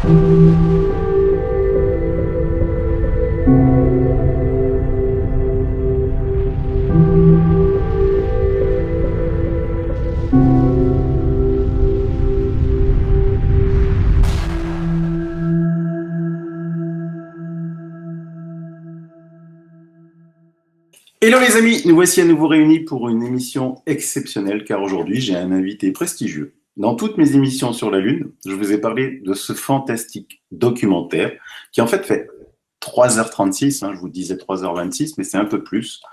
Hello les amis, nous voici à nouveau réunis pour une émission exceptionnelle car aujourd'hui j'ai un invité prestigieux. Dans toutes mes émissions sur la Lune, je vous ai parlé de ce fantastique documentaire qui en fait 3h36, je vous disais 3h26, mais c'est un peu plus,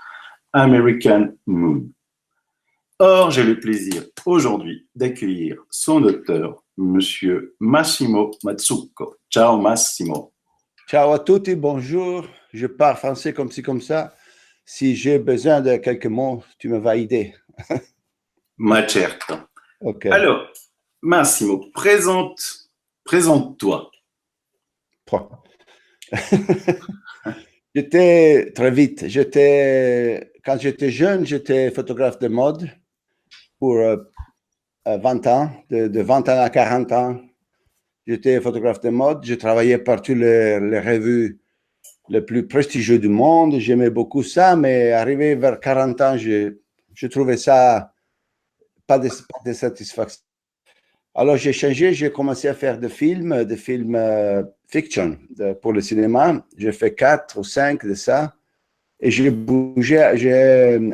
American Moon. Or, j'ai le plaisir aujourd'hui d'accueillir son auteur, monsieur Massimo Mazzucco. Ciao Massimo. Ciao à tutti, bonjour. Je parle français comme ci, comme ça. Si j'ai besoin de quelques mots, tu me vas aider. Ma certo. Ok. Alors, Massimo, présente-toi. J'étais très vite. Quand j'étais jeune, j'étais photographe de mode pour 20 ans, de 20 ans à 40 ans. J'étais photographe de mode. Je travaillais partout les revues les plus prestigieuses du monde. J'aimais beaucoup ça, mais arrivé vers 40 ans, je trouvais ça pas de satisfaction. Alors, j'ai changé, j'ai commencé à faire des films fiction pour le cinéma. J'ai fait 4 ou 5 de ça. Et j'ai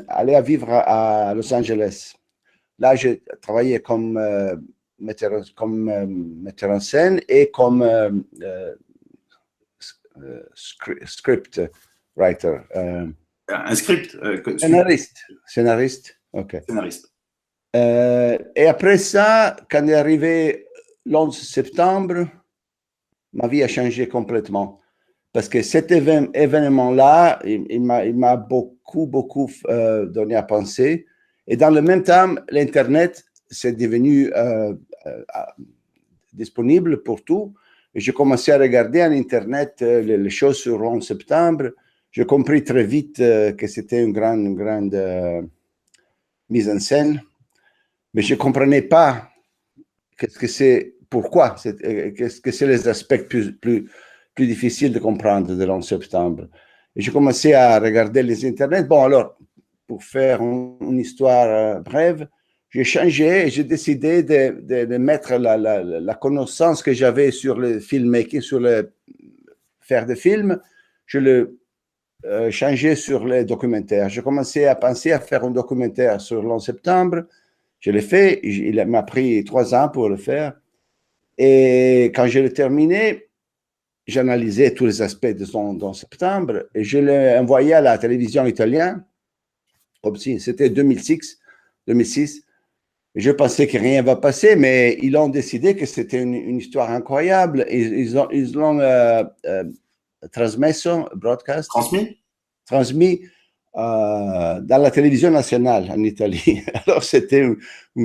allé à vivre à Los Angeles. Là, j'ai travaillé comme metteur en scène et comme script writer. Un script Scénariste. Ok. Scénariste. Et après ça, quand est arrivé l'11 septembre, ma vie a changé complètement. Parce que cet événement-là, il m'a beaucoup donné à penser. Et dans le même temps, l'Internet, c'est devenu disponible pour tout. Et j'ai commencé à regarder en Internet les choses sur le 11 septembre. J'ai compris très vite que c'était une grande mise en scène. Mais je ne comprenais pas pourquoi, qu'est-ce que c'est les aspects plus difficiles de comprendre de l'11 septembre. Et j'ai commencé à regarder les internets. Bon, alors, pour faire une histoire brève, j'ai changé et j'ai décidé de mettre la connaissance que j'avais sur le filmmaking, sur le faire des films, je le changer sur les documentaires. J'ai commencé à penser à faire un documentaire sur l'11 septembre. Je l'ai fait, il m'a pris 3 ans pour le faire. Et quand je l'ai terminé, j'analysais tous les aspects de son 11 septembre et je l'ai envoyé à la télévision italienne. C'était 2006. Je pensais que rien ne va passer, mais ils ont décidé que c'était une histoire incroyable. Et ils l'ont transmis dans la télévision nationale en Italie. Alors, c'était un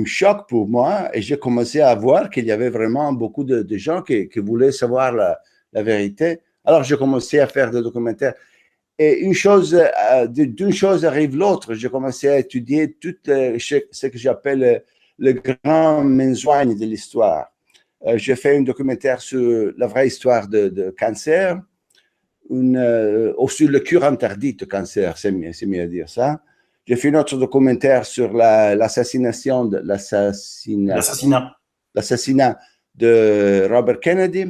choc pour moi et j'ai commencé à voir qu'il y avait vraiment beaucoup de gens qui voulaient savoir la vérité. Alors, j'ai commencé à faire des documentaires. Et d'une chose arrive l'autre. J'ai commencé à étudier tout ce que j'appelle le grand mensonge de l'histoire. J'ai fait un documentaire sur la vraie histoire de cancer, ou sur le cure interdite de cancer, c'est mieux à dire ça. J'ai fait un autre documentaire sur l'assassinat de Robert Kennedy,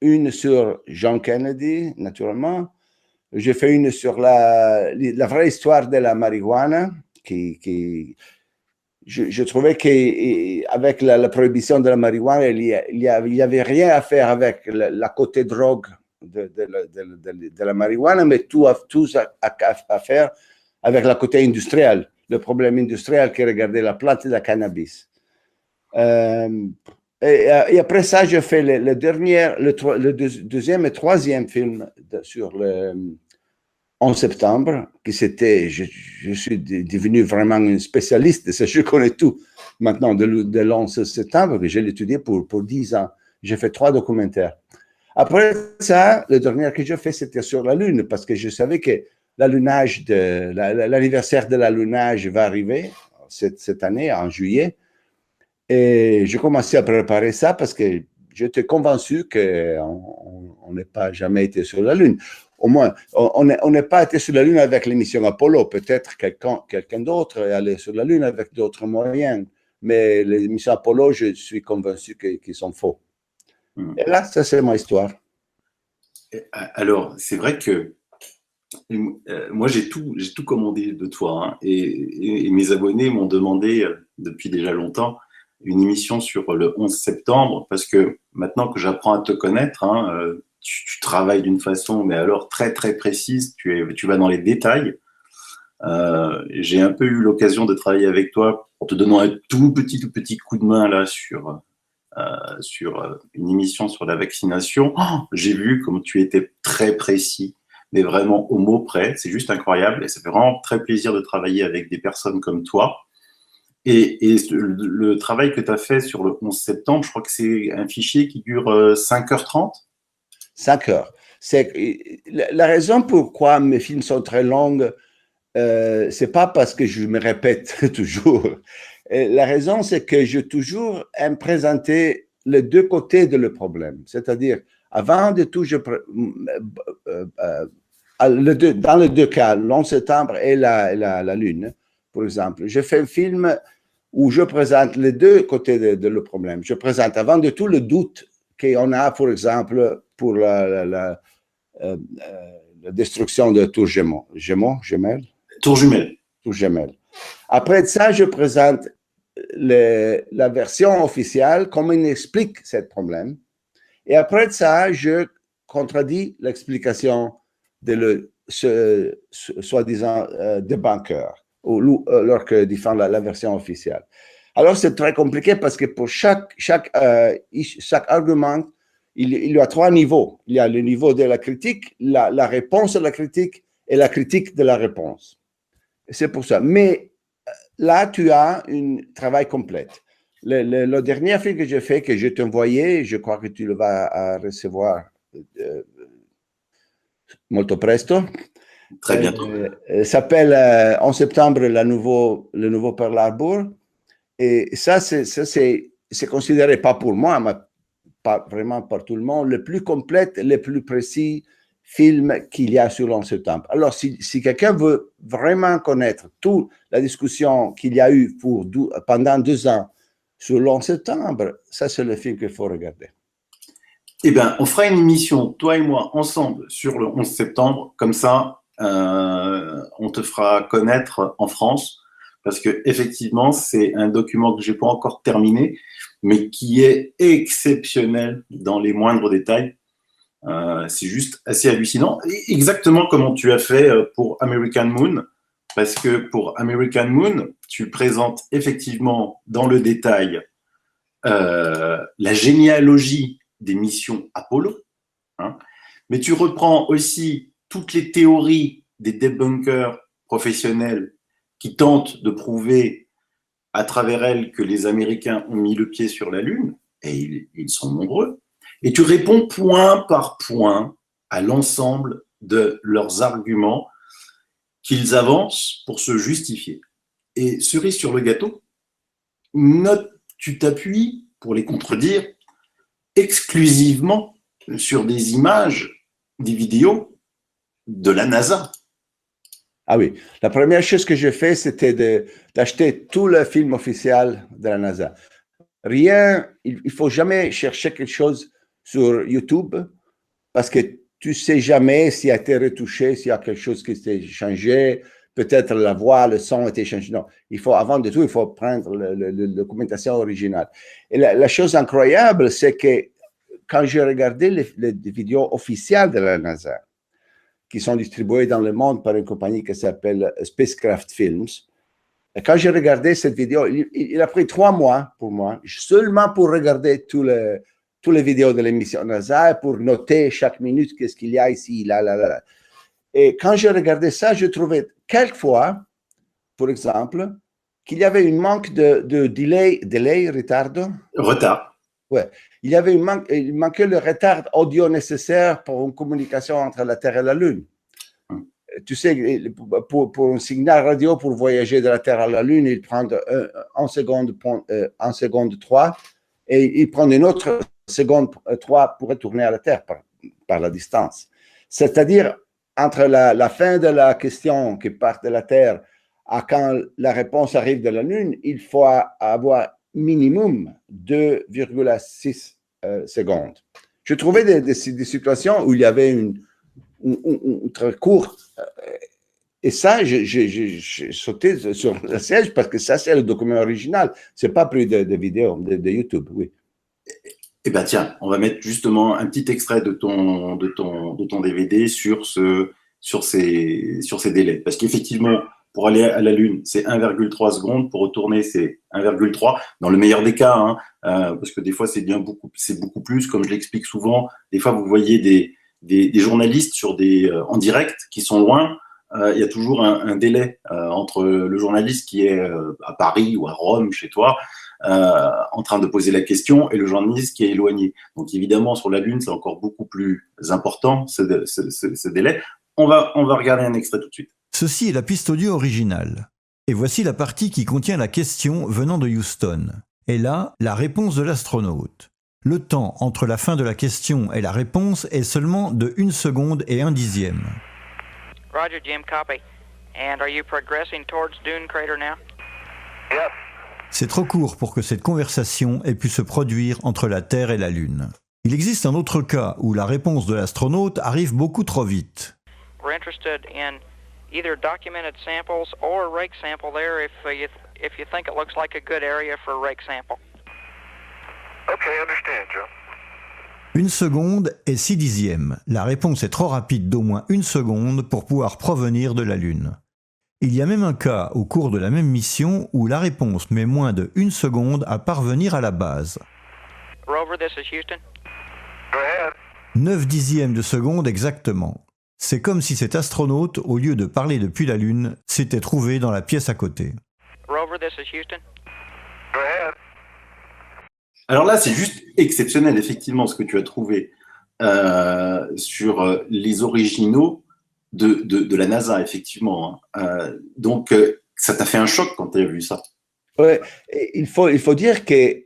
une sur John Kennedy, naturellement. J'ai fait une sur la vraie histoire de la marijuana, je trouvais qu'avec la prohibition de la marijuana, il n'y avait rien à faire avec la côté drogue de la marijuana, mais tout à faire avec la côté industriel, le problème industriel qui regardait la plante de la cannabis. Et après ça, j'ai fait le deuxième et troisième film sur le 11 septembre, qui c'était, je suis devenu vraiment un spécialiste de ça, je connais tout maintenant de l'11 septembre, que j'ai étudié pour 10 ans. J'ai fait 3 documentaires. Après ça, le dernier que j'ai fait, c'était sur la Lune, parce que je savais que l'anniversaire de la lunage va arriver cette année, en juillet. Et j'ai commencé à préparer ça parce que j'étais convaincu qu'on n'est pas jamais été sur la Lune. Au moins, on n'est pas été sur la Lune avec la mission Apollo. Peut-être quelqu'un d'autre est allé sur la Lune avec d'autres moyens. Mais les missions Apollo, je suis convaincu qu'ils sont faux. Et là, ça, c'est ma histoire. Alors, c'est vrai que moi, j'ai tout commandé de toi, hein, et mes abonnés m'ont demandé depuis déjà longtemps une émission sur le 11 septembre, parce que maintenant que j'apprends à te connaître, hein, tu travailles d'une façon, mais alors très très précise, tu vas dans les détails. J'ai un peu eu l'occasion de travailler avec toi en te donnant un tout petit coup de main là sur une émission sur la vaccination. Oh, j'ai vu comme tu étais très précis, mais vraiment au mot près. C'est juste incroyable et ça fait vraiment très plaisir de travailler avec des personnes comme toi. Et le travail que tu as fait sur le 11 septembre, je crois que c'est un fichier qui dure 5h30. 5 heures. C'est la raison pourquoi mes films sont très longs, c'est pas parce que je me répète toujours. La raison, c'est que je toujours aime présenter les deux côtés de le problème. C'est-à-dire, avant de tout, dans les deux cas, l'11 septembre et la Lune, par exemple, je fais un film où je présente les deux côtés de le problème. Je présente avant de tout le doute qu'on a, par exemple, pour la destruction de Tour Jumelle. Tour Jumelle. Après ça, je présente la version officielle, comment il explique ce problème. Et après ça, je contredis l'explication de le soi-disant débunker, ou lorsque défend la version officielle. Alors, c'est très compliqué parce que pour chaque argument, il y a 3 niveaux. Il y a le niveau de la critique, la réponse à la critique et la critique de la réponse. C'est pour ça. Mais là, tu as un travail complet. Le dernier film que j'ai fait, que je t'ai envoyé, je crois que tu le vas recevoir molto presto. Très bientôt. S'appelle en septembre le nouveau Pearl Harbor. Et ça, c'est considéré, pas pour moi, mais pas vraiment par tout le monde, le plus complet, le plus précis film qu'il y a sur l'11 septembre. Alors, si quelqu'un veut vraiment connaître toute la discussion qu'il y a eu pendant 2 ans sur l'11 septembre, ça, c'est le film qu'il faut regarder. Eh bien, on fera une émission, toi et moi, ensemble, sur le 11 septembre. Comme ça, on te fera connaître en France. Parce que effectivement, c'est un document que j'ai pas encore terminé, mais qui est exceptionnel dans les moindres détails. C'est juste assez hallucinant. Et exactement comme tu as fait pour American Moon, parce que pour American Moon, tu présentes effectivement dans le détail la généalogie des missions Apollo, hein, mais tu reprends aussi toutes les théories des débunkers professionnels qui tentent de prouver à travers elles que les Américains ont mis le pied sur la Lune, et ils sont nombreux, et tu réponds point par point à l'ensemble de leurs arguments qu'ils avancent pour se justifier. Et cerise sur le gâteau, tu t'appuies pour les contredire exclusivement sur des images, des vidéos de la NASA. Ah oui, la première chose que j'ai fait, c'était d'acheter tout le film officiel de la NASA. Rien, il ne faut jamais chercher quelque chose sur YouTube parce que tu ne sais jamais s'il a été retouché, s'il y a quelque chose qui s'est changé, peut-être la voix, le son a été changé. Non, avant de tout, il faut prendre la documentation originale. Et la chose incroyable, c'est que quand j'ai regardé les vidéos officielles de la NASA, qui sont distribués dans le monde par une compagnie qui s'appelle Spacecraft Films. Et quand j'ai regardé cette vidéo, il a pris 3 mois pour moi, seulement pour regarder tous les vidéos de l'émission NASA, pour noter chaque minute qu'est-ce qu'il y a ici, là. Et quand j'ai regardé ça, je trouvais quelquefois, par exemple, qu'il y avait un manque de delay, retard. Ouais. Il manquait le retard audio nécessaire pour une communication entre la Terre et la Lune. Tu sais, pour un signal radio, pour voyager de la Terre à la Lune, il prend 1 seconde 3 et il prend une autre seconde 3 pour retourner à la Terre par la distance. C'est-à-dire, entre la fin de la question qui part de la Terre à quand la réponse arrive de la Lune, il faut avoir minimum 2,6 secondes. Je trouvais des situations où il y avait une très court. Et ça, j'ai sauté sur le siège parce que ça, c'est le document original. Ce n'est pas pris de vidéo de YouTube, oui. Eh bien, tiens, on va mettre justement un petit extrait de ton DVD sur ces délais. Parce qu'effectivement, pour aller à la Lune, c'est 1,3 secondes. Pour retourner, c'est 1,3. Dans le meilleur des cas, hein, parce que des fois, c'est beaucoup plus. Comme je l'explique souvent, des fois, vous voyez des journalistes en direct qui sont loin. Il y a toujours un délai entre le journaliste qui est à Paris ou à Rome, chez toi, en train de poser la question, et le journaliste qui est éloigné. Donc évidemment, sur la Lune, c'est encore beaucoup plus important, ce délai. On va regarder un extrait tout de suite. Ceci est la piste audio originale. Et voici la partie qui contient la question venant de Houston. Et là, la réponse de l'astronaute. Le temps entre la fin de la question et la réponse est seulement de 1 seconde et 1 dixième. Roger, Jim, copy. And are you progressing towards Dune Crater now? Yes. C'est trop court pour que cette conversation ait pu se produire entre la Terre et la Lune. Il existe un autre cas où la réponse de l'astronaute arrive beaucoup trop vite. We're interested in either documented samples or a rake sample there if you think it looks like a good area for a rake sample. Okay, understand, Joe. 1 seconde et 6 dixièmes. La réponse est trop rapide d'au moins 1 seconde pour pouvoir provenir de la Lune. Il y a même un cas au cours de la même mission où la réponse met moins de 1 seconde à parvenir à la base. Rover, this is Houston. Go ahead. 9 dixièmes de seconde exactement. C'est comme si cet astronaute, au lieu de parler depuis la Lune, s'était trouvé dans la pièce à côté. Rover, this is Houston. Go ahead. Alors là, c'est juste exceptionnel, effectivement, ce que tu as trouvé sur les originaux de la NASA, effectivement. Donc, ça t'a fait un choc quand tu as vu ça. Oui, il faut dire que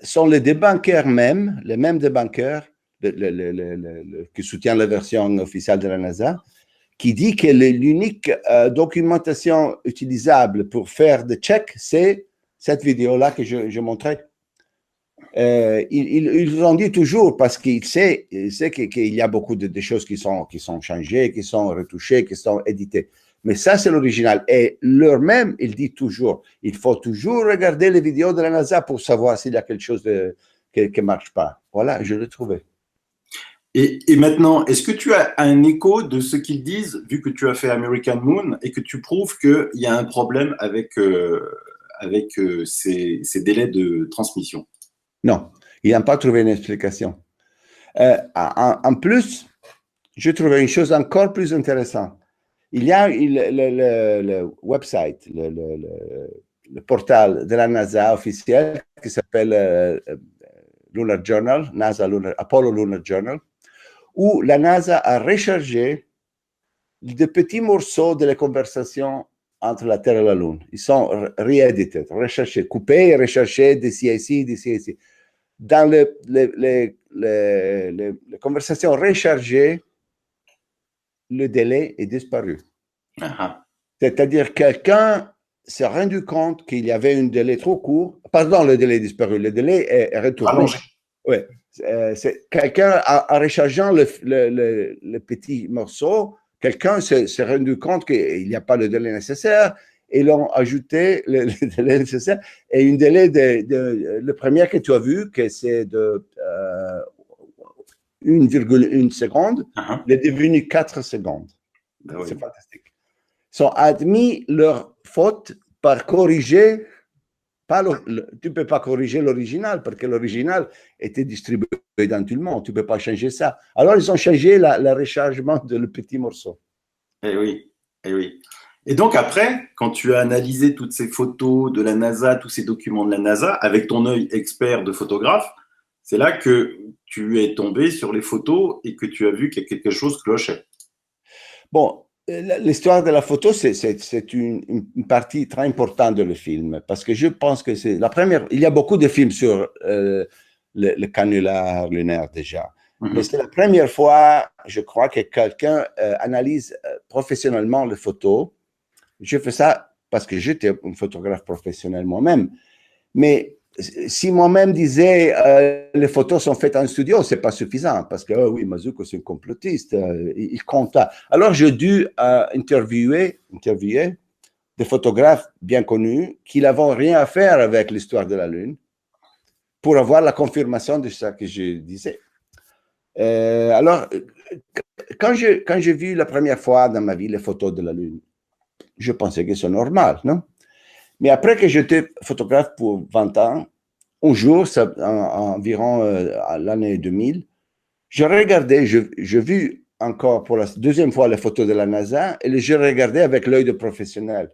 sont les débunkers même, les mêmes débunkers qui soutiennent la version officielle de la NASA, qui dit que l'unique documentation utilisable pour faire des checks, c'est cette vidéo-là que je montrais. Ils ont dit toujours parce qu'il sait qu'il y a beaucoup de choses qui sont changées, qui sont retouchées, qui sont éditées. Mais ça, c'est l'original. Et leur-même, il dit toujours, il faut toujours regarder les vidéos de la NASA pour savoir s'il y a quelque chose qui ne marche pas. Voilà, je l'ai trouvé. Et maintenant, est-ce que tu as un écho de ce qu'ils disent, vu que tu as fait American Moon, et que tu prouves qu'il y a un problème avec ces délais de transmission? Non, ils n'ont pas trouvé une explication. En plus, je trouvais une chose encore plus intéressante. Il y a le website, le portal de la NASA officiel qui s'appelle Lunar Journal, Apollo Lunar Journal, où la NASA a rechargé de petits morceaux de la conversation entre la Terre et la Lune. Ils sont réédités, recherchés, coupés et recherchés d'ici à ici, d'ici à ici. Dans les conversations rechargées, le délai est disparu. Uh-huh. C'est-à-dire quelqu'un s'est rendu compte qu'il y avait un délai trop court. Pardon, le délai est disparu. Le délai est retourné. Oui. Quelqu'un, en rechargeant le petit morceau, quelqu'un s'est rendu compte qu'il n'y a pas le délai nécessaire. Et l'ont ajouté le délai nécessaire. Et un délai le premier que tu as vu, que c'est de 1,1 seconde, il est devenu 4 secondes. Ben oui. C'est fantastique. Ils ont admis leur faute par corriger. Tu ne peux pas corriger l'original parce que l'original était distribué dans tout le monde. Tu ne peux pas changer ça. Alors, ils ont changé le rechargement de le petit morceau. Eh oui, eh oui. Et donc après, quand tu as analysé toutes ces photos de la NASA, tous ces documents de la NASA, avec ton œil expert de photographe, c'est là que tu es tombé sur les photos et que tu as vu qu'il y a quelque chose clochait. Bon, l'histoire de la photo, c'est une partie très importante de le film, parce que je pense que c'est la première. Il y a beaucoup de films sur le canular lunaire déjà. Mais c'est la première fois, je crois, que quelqu'un analyse professionnellement les photos. Je fais ça parce que j'étais un photographe professionnel moi-même. Mais si moi-même disais les photos sont faites en studio, c'est pas suffisant parce que oui, Mazzucco c'est un complotiste, il compte. Alors j'ai dû interviewer des photographes bien connus qui n'avaient rien à faire avec l'histoire de la Lune pour avoir la confirmation de ce que je disais. Alors, quand j'ai vu la première fois dans ma vie les photos de la Lune, je pensais que c'est normal, non? Mais après que j'étais photographe pour 20 ans, un jour, environ à l'année 2000, je regardais, j'ai vu encore pour la deuxième fois les photos de la NASA et je regardais avec l'œil de professionnel.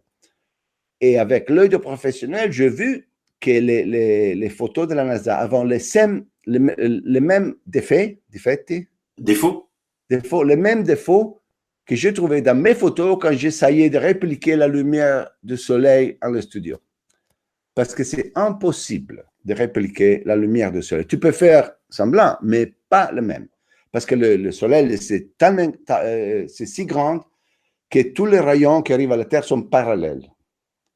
Et avec l'œil de professionnel, j'ai vu que les photos de la NASA avaient les mêmes défauts, les mêmes défauts que j'ai trouvés dans mes photos quand j'essayais de répliquer la lumière du soleil en le studio. Parce que c'est impossible de répliquer la lumière du soleil. Tu peux faire semblant, mais pas le même. Parce que le soleil, c'est si grand que tous les rayons qui arrivent à la Terre sont parallèles.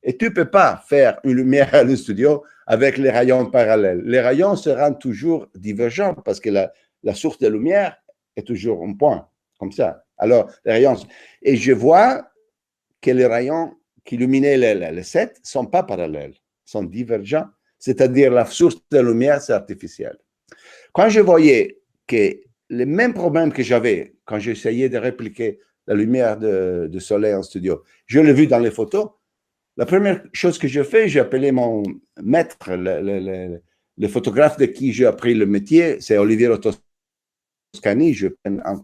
Et tu ne peux pas faire une lumière à le studio avec les rayons parallèles. Les rayons seront toujours divergents parce que la source de lumière est toujours un point, comme ça. Alors, les rayons... Et je vois que les rayons qui illuminaient les 7 ne sont pas parallèles, sont divergents. C'est-à-dire la source de lumière, c'est artificiel. Quand je voyais que les mêmes problèmes que j'avais quand j'essayais de répliquer la lumière du soleil en studio, je l'ai vu dans les photos. La première chose que j'ai fait, j'ai appelé mon maître, le photographe de qui j'ai appris le métier, c'est Oliviero Toscani.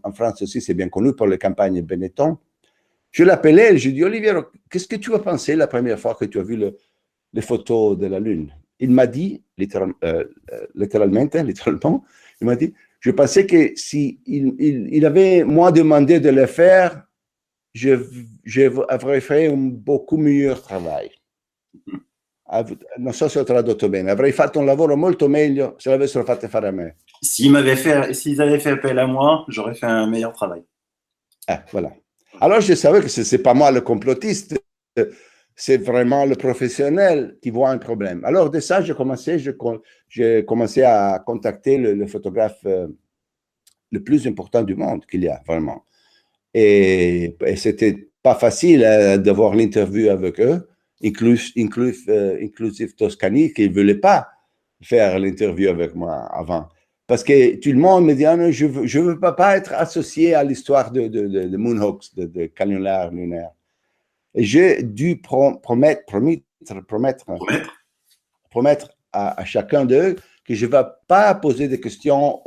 En France aussi, c'est bien connu pour les campagnes Benetton. Je l'appelais et je lui ai dit, Oliviero, qu'est-ce que tu as pensé la première fois que tu as vu les photos de la Lune? Il m'a dit, littéralement, il m'a dit, je pensais que si il avait moi demandé de le faire, je avrei fait un beaucoup meilleur travail. Non so se ho tradotto bene, avrei fatto un lavoro molto meglio se l'avessero fatto fare a me. S'ils avaient fait appel à moi, j'aurais fait un meilleur travail. Voilà. Alors je savais que ce n'est pas moi le complotiste, c'est vraiment le professionnel qui voit un problème. Alors de ça, j'ai commencé à contacter le photographe le plus important du monde qu'il y a, vraiment. Et c'était pas facile d'avoir l'interview avec eux, inclusive Toscani, qui ne voulait pas faire l'interview avec moi avant. Parce que tout le monde me dit, ah non, je ne veux pas être associé à l'histoire de Moonhawks, de canular lunaire. Et j'ai dû promettre à chacun d'eux que je ne vais pas poser des questions,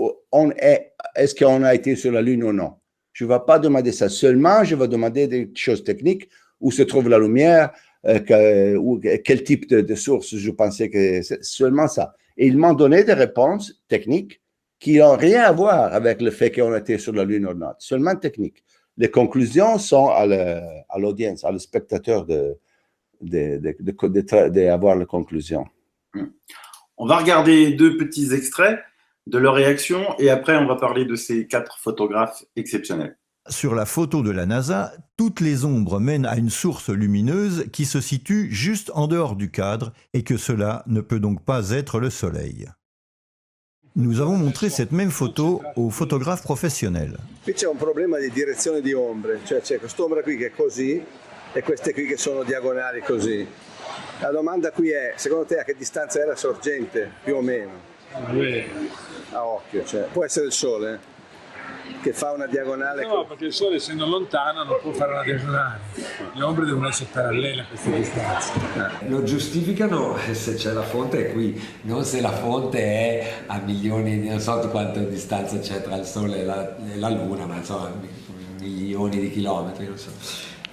est-ce qu'on a été sur la Lune ou non. Je ne vais pas demander ça. Seulement, je vais demander des choses techniques, où se trouve la lumière, quel type de source je pensais que c'est seulement ça. Et ils m'ont donné des réponses techniques qui n'ont rien à voir avec le fait qu'on était sur la Lune ou non, seulement techniques. Les conclusions sont à l'audience, à le spectateur d'avoir les conclusions. On va regarder 2 petits extraits de leur réaction et après on va parler de ces 4 photographes exceptionnels. Sur la photo de la NASA, toutes les ombres mènent à une source lumineuse qui se situe juste en dehors du cadre et que cela ne peut donc pas être le Soleil. Nous avons montré cette même photo aux photographes professionnels. Qui c'è un problema di direzione di ombre, cioè c'è quest'ombra qui che è così e queste qui che sono diagonali così. La domanda qui è, secondo te a che distanza era sorgente, più o meno? A occhio, cioè, può essere il Sole che fa una diagonale? No, perché il Sole essendo lontano non può fare una diagonale. Le ombre devono essere parallele a queste distanze. Lo giustificano se c'è la fonte è qui, non se la fonte è a milioni, non so quanta distanza c'è tra il Sole e la Luna, ma insomma milioni di chilometri, non so.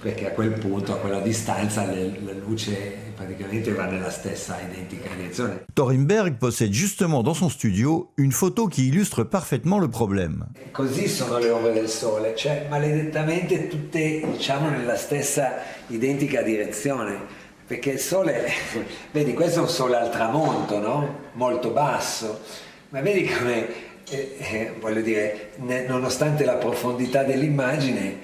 Perché a quel punto, a quella distanza, la luce praticamente va nella stessa identica direzione. Thorenberg possède justement dans son studio une photo qui illustre parfaitement le problème. Così sono le ombre del Sole, cioè maledettamente tutte, diciamo, nella stessa identica direzione. Perché il Sole, vedi, questo è un Sole al tramonto, no? Molto basso. Ma vedi come, voglio dire, nonostante la profondità dell'immagine,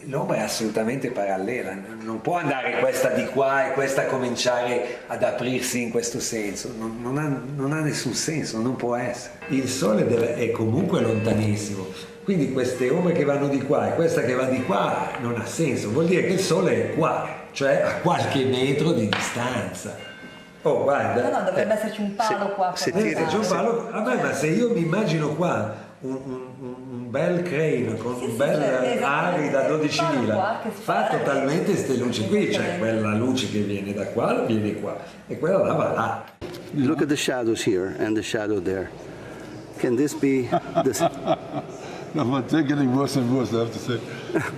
l'ombra è assolutamente parallela, non può andare questa di qua e questa cominciare ad aprirsi in questo senso, non ha nessun senso, non può essere. Il Sole è comunque lontanissimo, quindi queste ombre che vanno di qua e questa che va di qua non ha senso, vuol dire che il Sole è qua, cioè a qualche metro di distanza. Oh, guarda. No, dovrebbe esserci un palo qua. Se c'è un palo, vabbè, ma se io mi immagino qua un bel crane con un bel Ari da 12.000, fa totalmente queste luci qui, cioè quella luce che viene da qua viene qua e quella là va là. Look at the shadows here and the shadow there. Can this be this? No, but they're getting worse and worse, I have to say.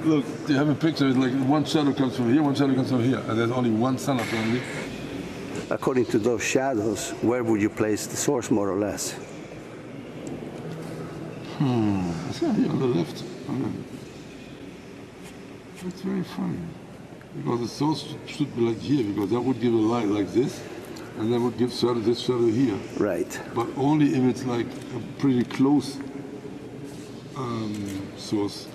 Look, you have a picture, it's like one shadow comes from here, one shadow comes from here, and there's only one sun apparently. According to those shadows, where would you place the source more or less? It's here on the left. That's very funny. Because the source should be like here, because that would give a light like this, and that would give this shadow here. Right. But only if it's like a pretty close source.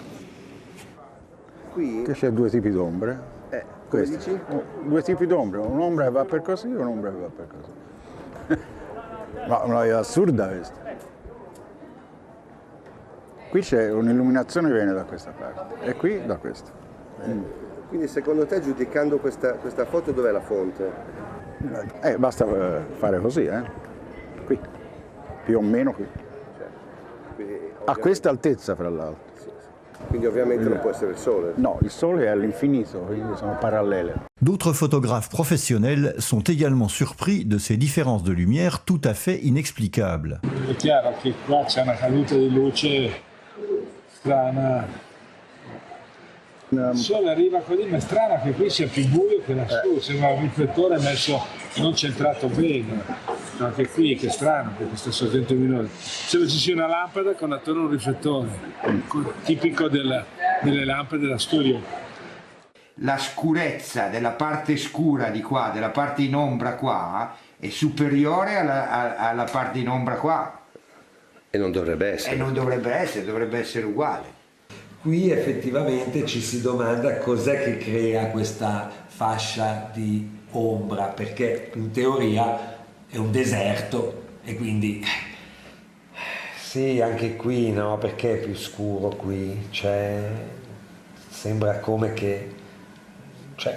Qui c'è due tipi d'ombre. Come dici? Due tipi d'ombre, un'ombra che va per così e un'ombra che va per così. Ma è assurda questa. Qui c'è un'illuminazione che viene da questa parte e qui da questa. Quindi secondo te, giudicando questa foto, dov'è la fonte? Basta fare così, qui, più o meno qui. A questa altezza, fra l'altro. Quindi ovviamente non può essere il Sole. No, il Sole è all'infinito, quindi sono parallele. D'autres photographes professionnels sont également surpris de ces différences de lumière tout à fait inexplicables. È chiaro che qua c'è una caduta di luce strana. Il Sole arriva così, ma è strano che qui sia più buio che lassù, sembra un riflettore messo non centrato bene. Anche qui che è strano perché sta sorgente luminosa. Sembra ci sia una lampada con attorno un riflettore, tipico delle lampade da studio. La scurezza della parte scura di qua, della parte in ombra qua, è superiore alla parte in ombra qua. E non dovrebbe essere. Dovrebbe essere uguale. Qui effettivamente ci si domanda cos'è che crea questa fascia di ombra, perché in teoria è un deserto e quindi sì, anche qui no, perché è più scuro qui, cioè sembra come che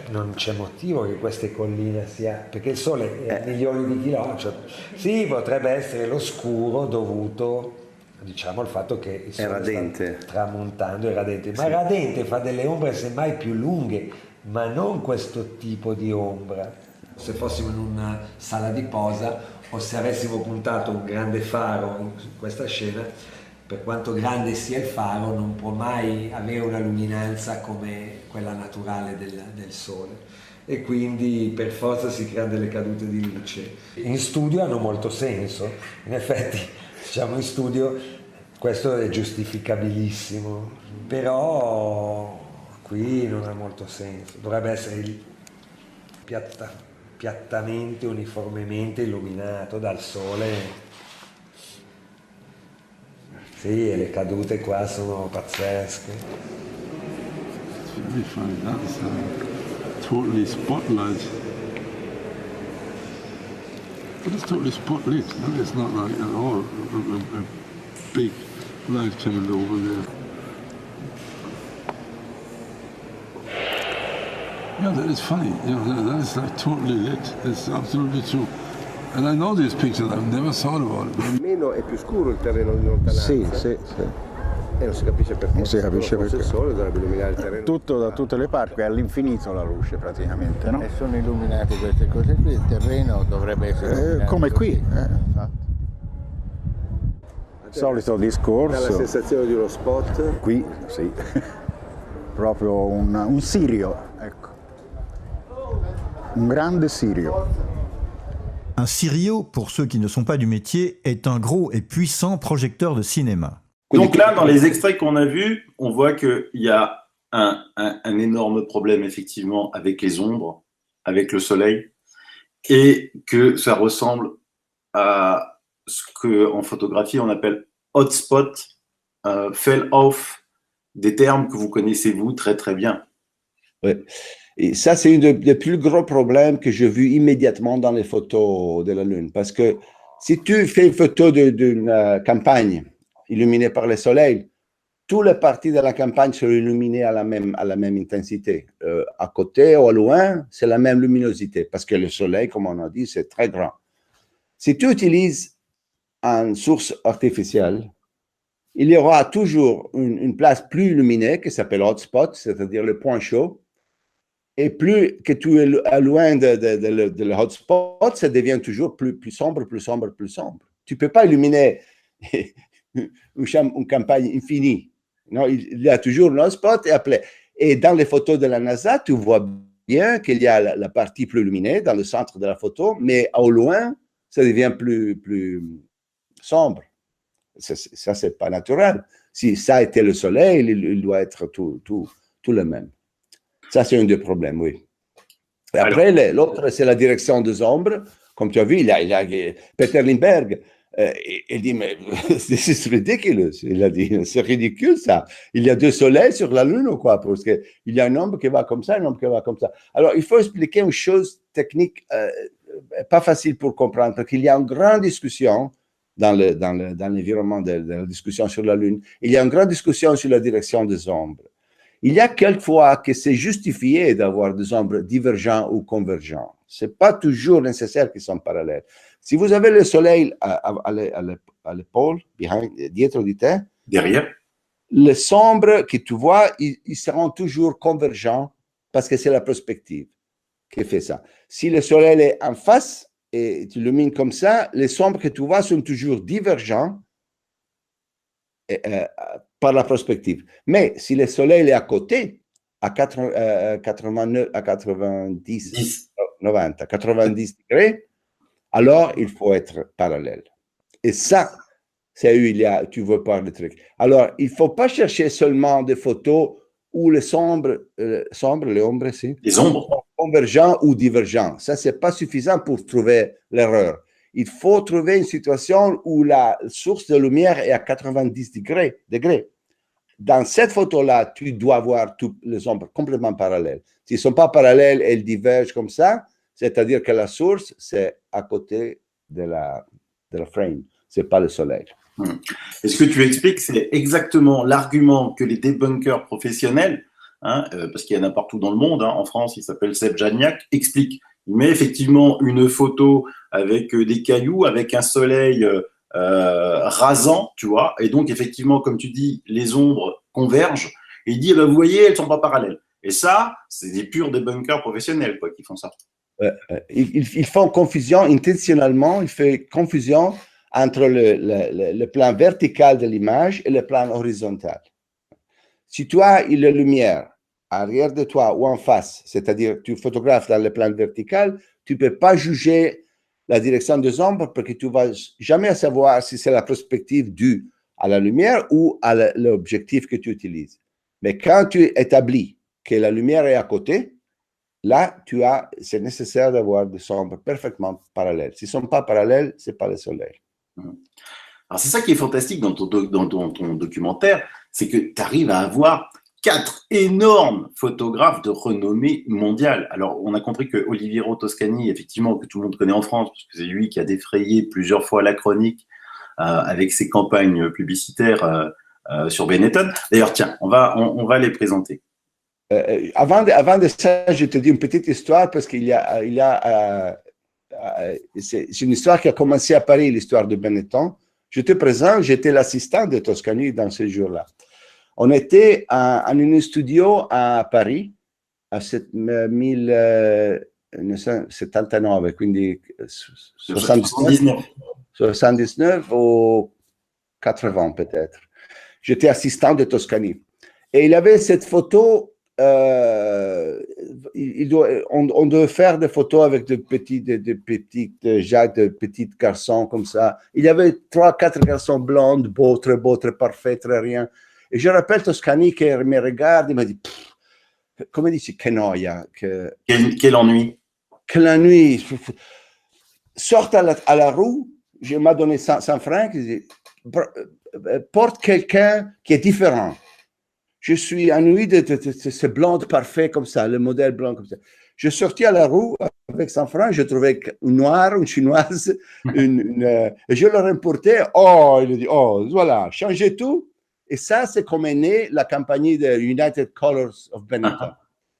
non c'è motivo che queste colline sia, perché il Sole è a milioni di chilometri, sì, potrebbe essere lo scuro dovuto, diciamo, al fatto che il Sole sta tramontando, è radente, ma radente fa delle ombre semmai più lunghe, ma non questo tipo di ombra. Se fossimo in una sala di posa o se avessimo puntato un grande faro in questa scena, per quanto grande sia il faro non può mai avere una luminanza come quella naturale del Sole e quindi per forza si creano delle cadute di luce. In studio hanno molto senso, in effetti diciamo in studio questo è giustificabilissimo, però qui non ha molto senso, dovrebbe essere piattamente, uniformemente illuminato dal Sole. Sì, e le cadute qua sono pazzesche. It's very funny. That is totally spotlight. But it's totally spotlit. No? It's not like at all a big light coming over there. Yeah, that is funny. That is like totally lit. It's absolutely true. And I know these pictures, I've never thought about it. Meno è più scuro il terreno di lontananza. Sì. E non si capisce perché. Non si capisce perché. Il Sole dovrebbe illuminare il terreno. Tutto da tutte le parti, è all'infinito la luce praticamente, no? E sono illuminate queste cose qui, il terreno dovrebbe essere come qui. Infatti. Solito discorso. Dà la sensazione di uno spot. Qui, sì. Proprio un sirio, ecco. Un grande sirio. Un sirio, pour ceux qui ne sont pas du métier, est un gros et puissant projecteur de cinéma. Donc là, dans les extraits qu'on a vus, on voit qu'il y a un énorme problème effectivement avec les ombres, avec le soleil, et que ça ressemble à ce qu'en photographie on appelle hotspot, fall-off, des termes que vous connaissez vous très très bien. Oui. Et ça, c'est un des plus gros problèmes que j'ai vu immédiatement dans les photos de la Lune. Parce que si tu fais une photo d'une campagne illuminée par le soleil, toutes les parties de la campagne sont illuminées à la même intensité. À côté ou à loin, c'est la même luminosité. Parce que le soleil, comme on a dit, c'est très grand. Si tu utilises une source artificielle, il y aura toujours une place plus illuminée qui s'appelle hotspot, c'est-à-dire le point chaud. Et plus que tu es loin de le hotspot, ça devient toujours plus sombre, plus sombre, plus sombre. Tu ne peux pas illuminer une campagne infinie. Non, il y a toujours un hotspot et après. Et dans les photos de la NASA, tu vois bien qu'il y a la partie plus illuminée dans le centre de la photo, mais au loin, ça devient plus sombre. Ça, c'est pas naturel. Si ça était le soleil, il doit être tout le même. Ça, c'est un des problèmes, oui. Et après, l'autre, c'est la direction des ombres. Comme tu as vu, il y a Peter Lindbergh. Il dit, mais c'est ridicule. Il a dit, c'est ridicule, ça. Il y a deux soleils sur la Lune ou quoi? Parce qu'il y a un ombre qui va comme ça, une ombre qui va comme ça. Alors, il faut expliquer une chose technique pas facile pour comprendre, parce qu'il y a une grande discussion dans l'environnement de la discussion sur la Lune. Il y a une grande discussion sur la direction des ombres. Il y a quelquefois que c'est justifié d'avoir des ombres divergents ou convergents. Ce n'est pas toujours nécessaire qu'ils soient parallèles. Si vous avez le soleil à l'épaule, dietro di te, derrière, les ombres que tu vois, ils seront toujours convergents parce que c'est la perspective qui fait ça. Si le soleil est en face et tu illumines comme ça, les ombres que tu vois sont toujours divergents par la perspective. Mais si le soleil est à côté, à 90 degrés, alors il faut être parallèle. Et ça, c'est où tu veux pas le truc. Alors, il ne faut pas chercher seulement des photos où les ombres sont convergents ou divergents. Ça, ce n'est pas suffisant pour trouver l'erreur. Il faut trouver une situation où la source de lumière est à 90 degrés. Dans cette photo-là, tu dois voir toutes les ombres complètement parallèles. S'ils ne sont pas parallèles, elles divergent comme ça, c'est-à-dire que la source, c'est à côté de la frame, ce n'est pas le soleil. Et ce que tu expliques, c'est exactement l'argument que les débunkers professionnels, parce qu'il y en a partout dans le monde, en France, il s'appelle Seb Janiak, expliquent. Il met effectivement une photo avec des cailloux, avec un soleil rasant, tu vois, et donc effectivement, comme tu dis, les ombres convergent, et il dit, vous voyez, elles ne sont pas parallèles. Et ça, c'est des purs débunkers professionnels qui font ça. Ils font confusion intentionnellement, il fait confusion entre le plan vertical de l'image et le plan horizontal. Si tu as la lumière arrière de toi ou en face, c'est-à-dire tu photographes dans le plan vertical, tu ne peux pas juger la direction des ombres parce que tu ne vas jamais savoir si c'est la perspective due à la lumière ou à l'objectif que tu utilises. Mais quand tu établis que la lumière est à côté, là, c'est nécessaire d'avoir des ombres parfaitement parallèles. S'ils ne sont pas parallèles, ce n'est pas le soleil. Alors, c'est ça qui est fantastique dans ton documentaire, c'est que tu arrives à avoir 4 énormes photographes de renommée mondiale. Alors, on a compris que Oliviero Toscani, effectivement, que tout le monde connaît en France, parce que c'est lui qui a défrayé plusieurs fois la chronique avec ses campagnes publicitaires sur Benetton. D'ailleurs, tiens, on va les présenter. Avant de ça, je te dis une petite histoire, parce qu'il c'est une histoire qui a commencé à Paris, l'histoire de Benetton. Je te présente, j'étais l'assistant de Toscani dans ce jour-là. On était en un studio à Paris, a 1979, quindi 79 ou 80 peut-être. J'étais assistant de Toscani. Et il avait cette photo, on devait faire des photos avec de petits garçons comme ça. Il y avait 3-4 garçons blonds, beaux, très parfaits, très rien. Et je rappelle Toscani qui me regarde, il m'a dit, come dici, che noia. Quel ennui. Quel ennui. Sorte à la rue, je m'a donné 100 francs, il dit, porte quelqu'un qui est différent. Je suis ennuyé de ce blonde parfait comme ça, le modèle blanc comme ça. Je sortis à la rue avec 100 francs, je trouvais une noire, une chinoise, et je leur importais. Oh, il a dit, oh, voilà, changez tout. Et ça, c'est comme est née la campagne de United Colors of Benetton.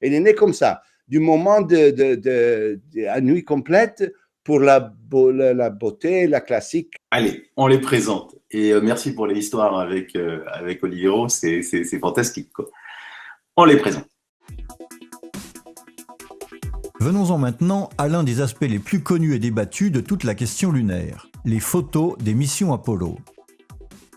Elle est née comme ça, du moment de la nuit complète pour la beauté, la classique. Allez, on les présente. Et merci pour l'histoire avec Oliviero, c'est fantastique, quoi. On les présente. Venons-en maintenant à l'un des aspects les plus connus et débattus de toute la question lunaire, les photos des missions Apollo.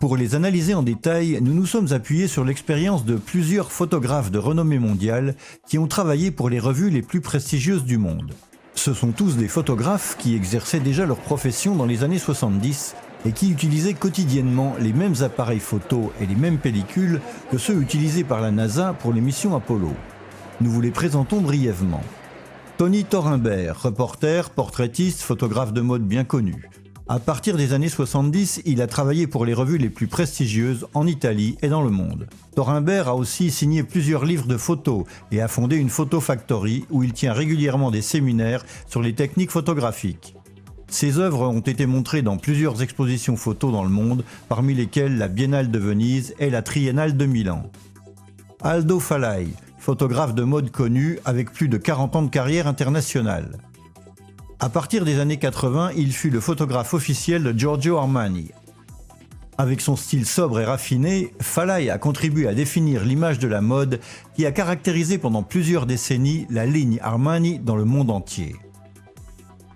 Pour les analyser en détail, nous nous sommes appuyés sur l'expérience de plusieurs photographes de renommée mondiale qui ont travaillé pour les revues les plus prestigieuses du monde. Ce sont tous des photographes qui exerçaient déjà leur profession dans les années 70 et qui utilisaient quotidiennement les mêmes appareils photo et les mêmes pellicules que ceux utilisés par la NASA pour les missions Apollo. Nous vous les présentons brièvement. Tony Thorimbert, reporter, portraitiste, photographe de mode bien connu. À partir des années 70, il a travaillé pour les revues les plus prestigieuses en Italie et dans le monde. Thorimbert a aussi signé plusieurs livres de photos et a fondé une photo factory où il tient régulièrement des séminaires sur les techniques photographiques. Ses œuvres ont été montrées dans plusieurs expositions photos dans le monde, parmi lesquelles la Biennale de Venise et la Triennale de Milan. Aldo Falai, photographe de mode connu avec plus de 40 ans de carrière internationale. À partir des années 80, il fut le photographe officiel de Giorgio Armani. Avec son style sobre et raffiné, Falai a contribué à définir l'image de la mode qui a caractérisé pendant plusieurs décennies la ligne Armani dans le monde entier.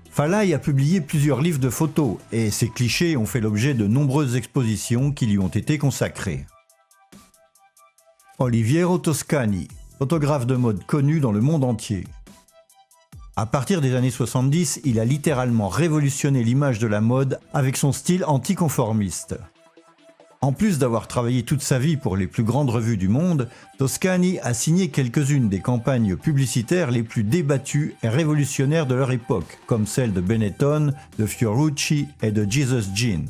Falai a publié plusieurs livres de photos et ses clichés ont fait l'objet de nombreuses expositions qui lui ont été consacrées. Oliviero Toscani, photographe de mode connu dans le monde entier. À partir des années 70, il a littéralement révolutionné l'image de la mode avec son style anticonformiste. En plus d'avoir travaillé toute sa vie pour les plus grandes revues du monde, Toscani a signé quelques-unes des campagnes publicitaires les plus débattues et révolutionnaires de leur époque, comme celles de Benetton, de Fiorucci et de Jesus Jean.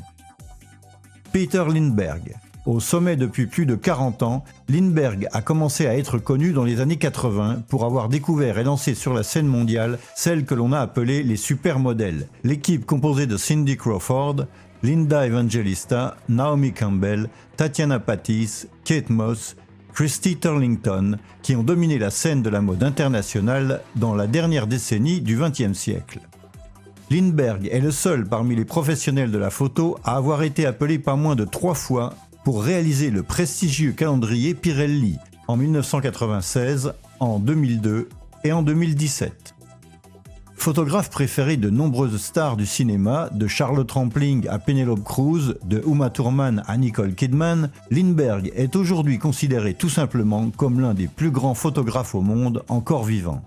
Peter Lindbergh. Au sommet depuis plus de 40 ans, Lindbergh a commencé à être connu dans les années 80 pour avoir découvert et lancé sur la scène mondiale celle que l'on a appelée les supermodèles, l'équipe composée de Cindy Crawford, Linda Evangelista, Naomi Campbell, Tatiana Pattis, Kate Moss, Christy Turlington, qui ont dominé la scène de la mode internationale dans la dernière décennie du XXe siècle. Lindbergh est le seul parmi les professionnels de la photo à avoir été appelé pas moins de 3 fois pour réaliser le prestigieux calendrier Pirelli en 1996, en 2002 et en 2017. Photographe préféré de nombreuses stars du cinéma, de Charlotte Rampling à Penelope Cruz, de Uma Thurman à Nicole Kidman, Lindbergh est aujourd'hui considéré tout simplement comme l'un des plus grands photographes au monde encore vivant.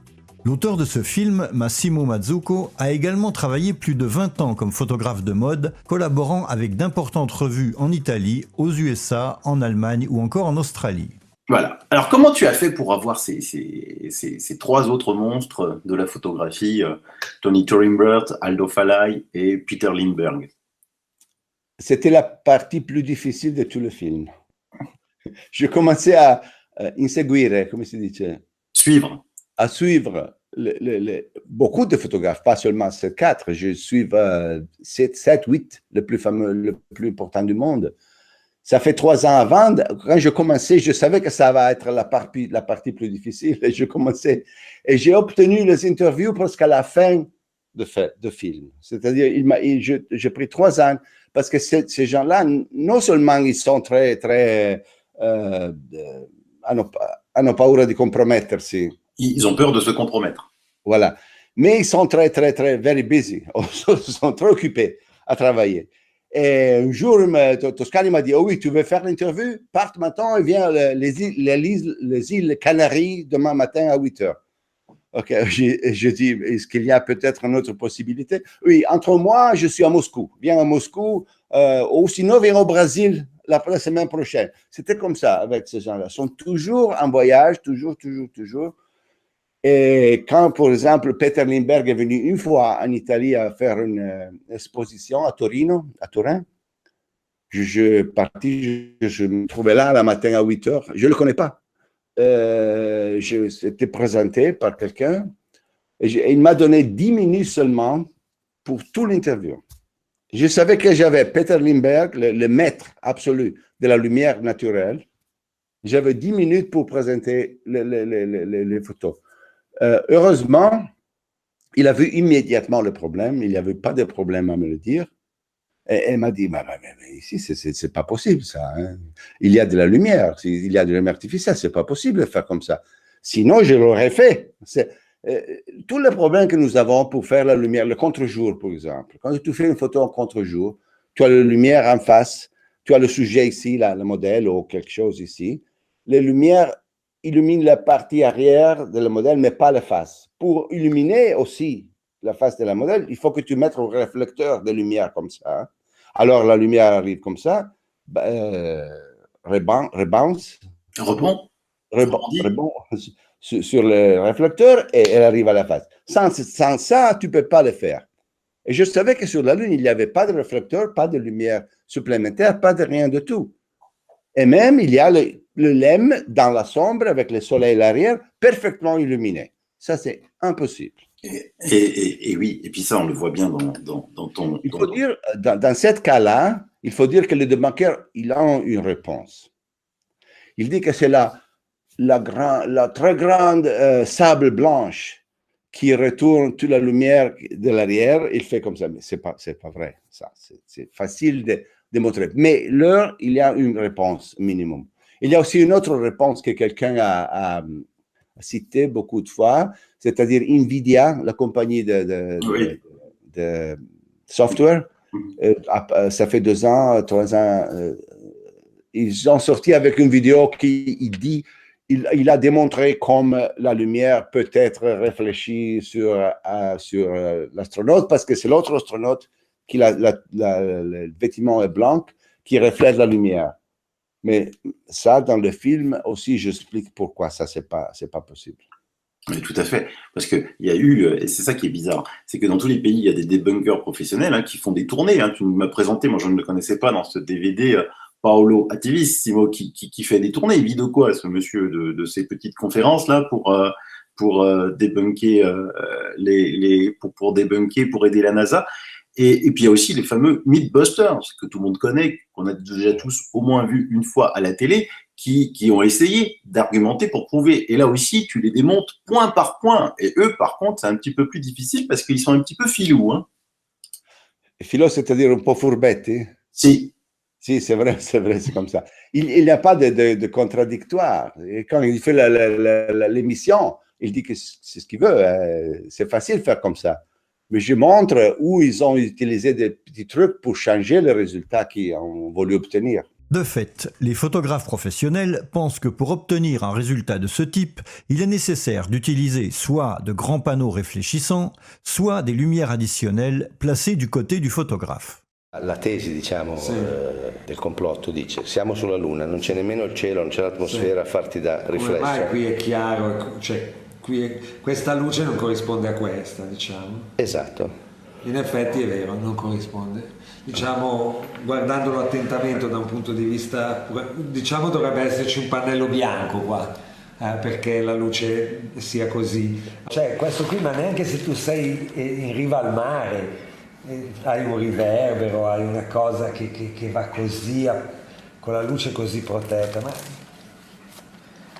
L'auteur de ce film, Massimo Mazzucco, a également travaillé plus de 20 ans comme photographe de mode, collaborant avec d'importantes revues en Italie, aux USA, en Allemagne ou encore en Australie. Voilà. Alors, comment tu as fait pour avoir ces 3 autres monstres de la photographie, Tony Thorimbert, Aldo Falai et Peter Lindbergh? C'était la partie plus difficile de tout le film. Je commençais à inseguire, come si dice? Suivre. À suivre beaucoup de photographes, pas seulement ces 4. Je suis 7, 8, le plus fameux, le plus important du monde. Ça fait 3 ans avant, quand je commençais, je savais que ça va être la partie plus difficile. Et je commençais, et j'ai obtenu les interviews presque à la fin de film. C'est-à-dire, j'ai pris 3 ans parce que ces gens-là, non seulement ils sont très, très, hanno paura di compromettersi. Ils ont peur de se compromettre. Voilà. Mais ils sont très, très, très, very busy. Ils sont très occupés à travailler. Et un jour, Toscani m'a dit, oh oui, tu veux faire l'interview? Parte maintenant et viens les îles Canaries demain matin à 8h. Ok, je dis, est-ce qu'il y a peut-être une autre possibilité? Oui, entre moi, je suis à Moscou. Viens à Moscou, ou sinon, viens au Brésil la semaine prochaine. C'était comme ça avec ces gens-là. Ils sont toujours en voyage, toujours. Et quand, par exemple, Peter Lindbergh est venu une fois en Italie à faire une exposition à Torino, à Turin, je me trouvais là le matin à 8 heures. Je ne le connais pas. J'étais présenté par quelqu'un et il m'a donné 10 minutes seulement pour tout l'interview. Je savais que j'avais Peter Lindbergh, le maître absolu de la lumière naturelle. J'avais 10 minutes pour présenter les photos. Heureusement, il a vu immédiatement le problème. Il n'y avait pas de problème à me le dire. Et il m'a dit, mais ici, c'est pas possible ça. Hein. Il y a de la lumière, il y a de la lumière artificielle, c'est pas possible de faire comme ça. Sinon, je l'aurais fait. Tous les problèmes que nous avons pour faire la lumière, le contre-jour, par exemple. Quand tu fais une photo en contre-jour, tu as la lumière en face, tu as le sujet ici, là, le modèle ou quelque chose ici. Les lumières illuminent la partie arrière de le modèle, mais pas la face. Pour illuminer aussi la face de la modèle, il faut que tu mettes un réflecteur de lumière comme ça. Hein. Alors, la lumière arrive comme ça, rebond sur le réflecteur et elle arrive à la face. Sans ça, tu ne peux pas le faire. Et je savais que sur la Lune, il n'y avait pas de réflecteur, pas de lumière supplémentaire, pas de rien de tout. Et même, il y a le LEM dans la sombre avec le soleil à l'arrière, parfaitement illuminé. Ça, c'est impossible. Et oui, et puis ça, on le voit bien dans ton... Il faut dire, dans ce cas-là, il faut dire que le débunker, il a une réponse. Il dit que c'est la très grande sable blanche qui retourne toute la lumière de l'arrière. Il fait comme ça, mais c'est pas vrai. Ça, c'est facile de démontrer. Mais là, il y a une réponse minimum. Il y a aussi une autre réponse que quelqu'un a cité beaucoup de fois, c'est-à-dire NVIDIA, la compagnie de software. Ça fait 2 ans, 3 ans. Ils ont sorti avec une vidéo qui dit, il a démontré comme la lumière peut être réfléchie sur l'astronaute, parce que c'est l'autre astronaute qui le vêtement est blanc, qui reflète la lumière. Mais ça, dans le film aussi, j'explique pourquoi ça, c'est pas possible. Oui, tout à fait. Parce qu'il y a eu, et c'est ça qui est bizarre, c'est que dans tous les pays, il y a des débunkers professionnels qui font des tournées. Tu m'as présenté, moi je ne le connaissais pas dans ce DVD, Paolo Attivissimo, qui fait des tournées. Il vit de quoi, ce monsieur, de ces petites conférences-là pour débunker pour débunker, pour aider la NASA. Et puis il y a aussi les fameux Mythbusters, que tout le monde connaît, qu'on a déjà tous au moins vu une fois à la télé, qui ont essayé d'argumenter pour prouver. Et là aussi, tu les démontes point par point. Et eux, par contre, c'est un petit peu plus difficile parce qu'ils sont un petit peu filous. Hein. Filous, c'est-à-dire un peu fourbetti? Si. Si, c'est vrai, c'est comme ça. Il n'y a pas de contradictoire. Et quand il fait l'émission, il dit que c'est ce qu'il veut. C'est facile de faire comme ça. Mais je montre où ils ont utilisé des petits trucs pour changer le résultat qu'ils ont voulu obtenir. De fait, les photographes professionnels pensent que pour obtenir un résultat de ce type, il est nécessaire d'utiliser soit de grands panneaux réfléchissants, soit des lumières additionnelles placées du côté du photographe. La tesi, diciamo, del complotto dice: siamo sulla Luna, non c'è nemmeno il cielo, non c'è l'atmosfera a farti da riflesso. Ormai qui è chiaro, cioè questa luce non corrisponde a questa, diciamo. Esatto. In effetti è vero, non corrisponde. Diciamo, guardandolo attentamente da un punto di vista, diciamo dovrebbe esserci un pannello bianco qua, perché la luce sia così. Cioè questo qui, ma neanche se tu sei in riva al mare, hai un riverbero, hai una cosa che va così, con la luce così protetta, ma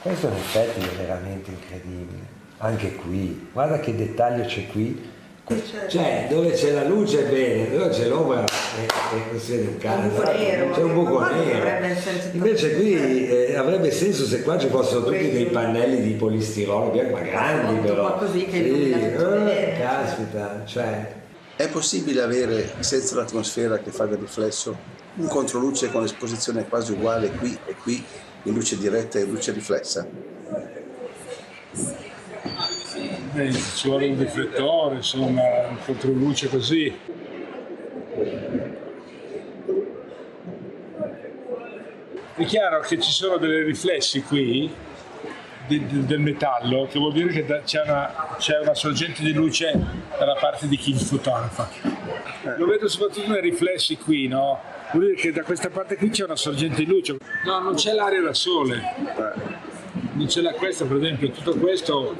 questo in effetti è veramente incredibile. Anche qui, guarda che dettaglio c'è qui. Cioè, dove c'è la luce è bene, dove c'è l'ombra non si vede un cazzo. C'è un buco nero. Invece qui avrebbe senso se qua ci fossero tutti dei pannelli di polistirolo, ma grandi però. Così che illuminazione. Caspita, cioè. È possibile avere, senza l'atmosfera che fa del riflesso, un controluce con esposizione quasi uguale qui e qui, in luce diretta e luce riflessa? Ci vuole un riflettore, insomma, un controluce così. È chiaro che ci sono dei riflessi qui del metallo, che vuol dire che c'è una sorgente di luce dalla parte di chi fotografa. Lo vedo soprattutto nei riflessi qui, no? Vuol dire che da questa parte qui c'è una sorgente di luce. No, non c'è l'aria da sole. Non c'è questa, per esempio, tutto questo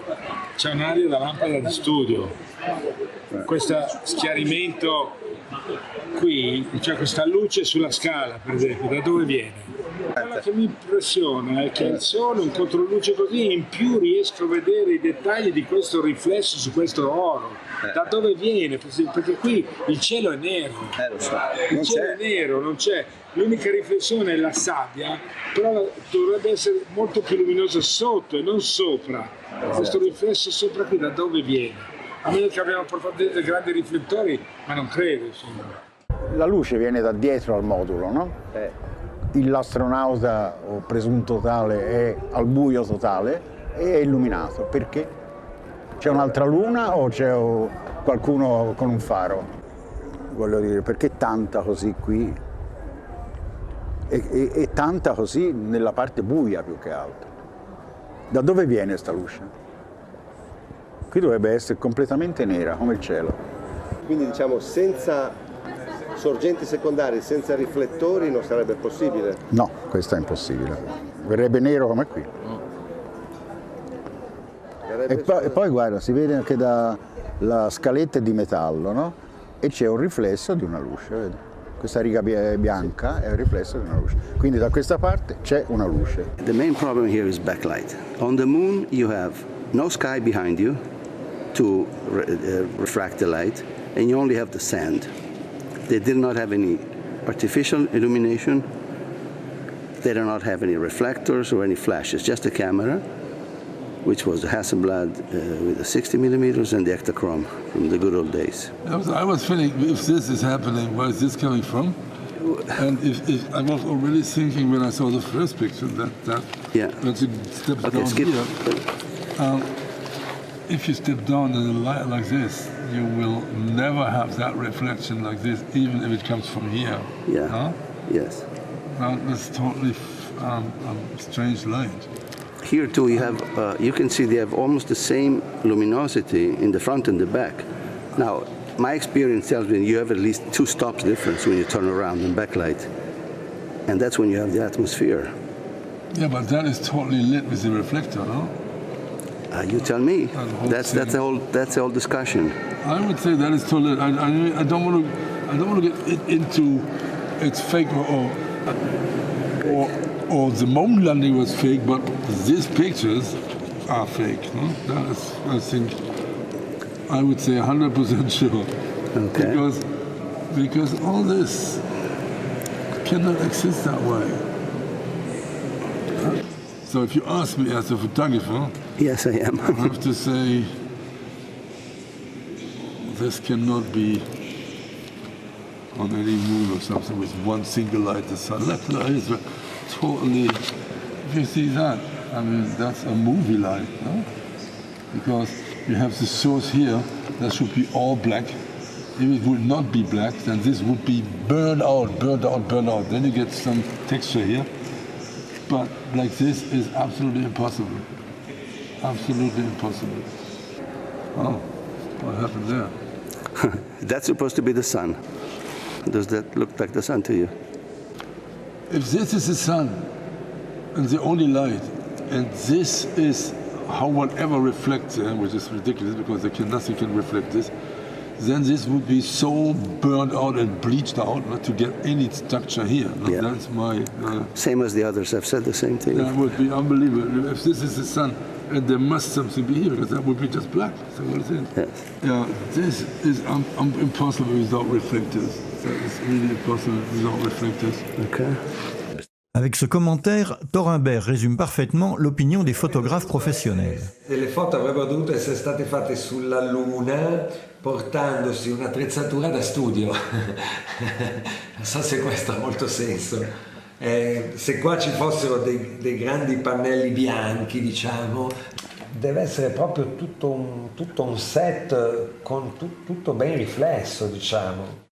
c'è un'aria da lampada di studio. Questo schiarimento qui, cioè questa luce sulla scala, per esempio, da dove viene? Quello che mi impressiona è che il sole, un controluce così, in più riesco a vedere i dettagli di questo riflesso su questo oro. Da dove viene? Perché qui il cielo è nero. Il cielo è nero, non c'è. L'unica riflessione è la sabbia, però dovrebbe essere molto più luminosa sotto e non sopra. Questo riflesso sopra qui da dove viene? A meno che abbiamo portato dei grandi riflettori, ma non credo, insomma. La luce viene da dietro al modulo, no? L'astronauta o presunto tale è al buio totale e è illuminato. Perché? C'è un'altra luna o c'è qualcuno con un faro? Voglio dire, perché tanta così qui e tanta così nella parte buia più che altro? Da dove viene sta luce? Qui dovrebbe essere completamente nera, come il cielo. Quindi diciamo senza sorgenti secondarie, senza riflettori non sarebbe possibile? No, questo è impossibile. Verrebbe nero come qui. E poi guarda, si vede anche la scaletta è di metallo, no? E c'è un riflesso di una luce, vedi? Questa riga bianca è il riflesso di una luce. Quindi da questa parte c'è una luce. The main problem here is backlight. On the moon you have no sky behind you to refract the light, and you only have the sand. They did not have any artificial illumination. They did not have any reflectors or any flashes, just a camera, which was the Hasselblad with the 60 millimeters and the Ektachrome from the good old days. I was feeling, if this is happening, where is this coming from? And if I was already thinking when I saw the first picture that once you step down here, if you step down in a light like this, you will never have that reflection like this, even if it comes from here. Yeah. Huh? Yes. That's totally strange light. Here too, you can see they have almost the same luminosity in the front and the back. Now, my experience tells me you have at least 2 stops difference when you turn around in backlight, and that's when you have the atmosphere. Yeah, but that is totally lit with the reflector, no? You tell me. That's the whole discussion. I would say that is totally. I don't want to get into it's fake or the moon landing was fake, but these pictures are fake. No? That is, I think, I would say 100% sure. Okay. Because all this cannot exist that way. So if you ask me as a photographer, yes, I am. I have to say this cannot be on any moon or something with one single light. The sun is totally. If you see that, I mean that's a movie light, no? Because you have the source here that should be all black. If it would not be black, then this would be burned out. Then you get some texture here. But like this is absolutely impossible. Absolutely impossible. Oh, what happened there? That's supposed to be the sun. Does that look like the sun to you? If this is the sun and the only light, and this is how whatever reflects, which is ridiculous because nothing can reflect this, then this would be so burned out and bleached out not to get any structure here. Yeah. That's my... same as the others have said the same thing. That would be unbelievable. If this is the sun, and there must something be here, because that would be just black. So what is it? Yes. Yeah, this is impossible without reflectors. That is really impossible without reflectors. Okay. Avec ce commentaire, Thorinbert résume parfaitement l'opinion des photographes professionnels. Le foto avrebbero dovuto essere state fatte sulla Luna portandosi un'attrezzatura da studio. Non so se questo ha molto senso. Se qua ci fossero dei grandi pannelli bianchi, diciamo, deve essere proprio tutto un set con tutto ben riflesso, diciamo.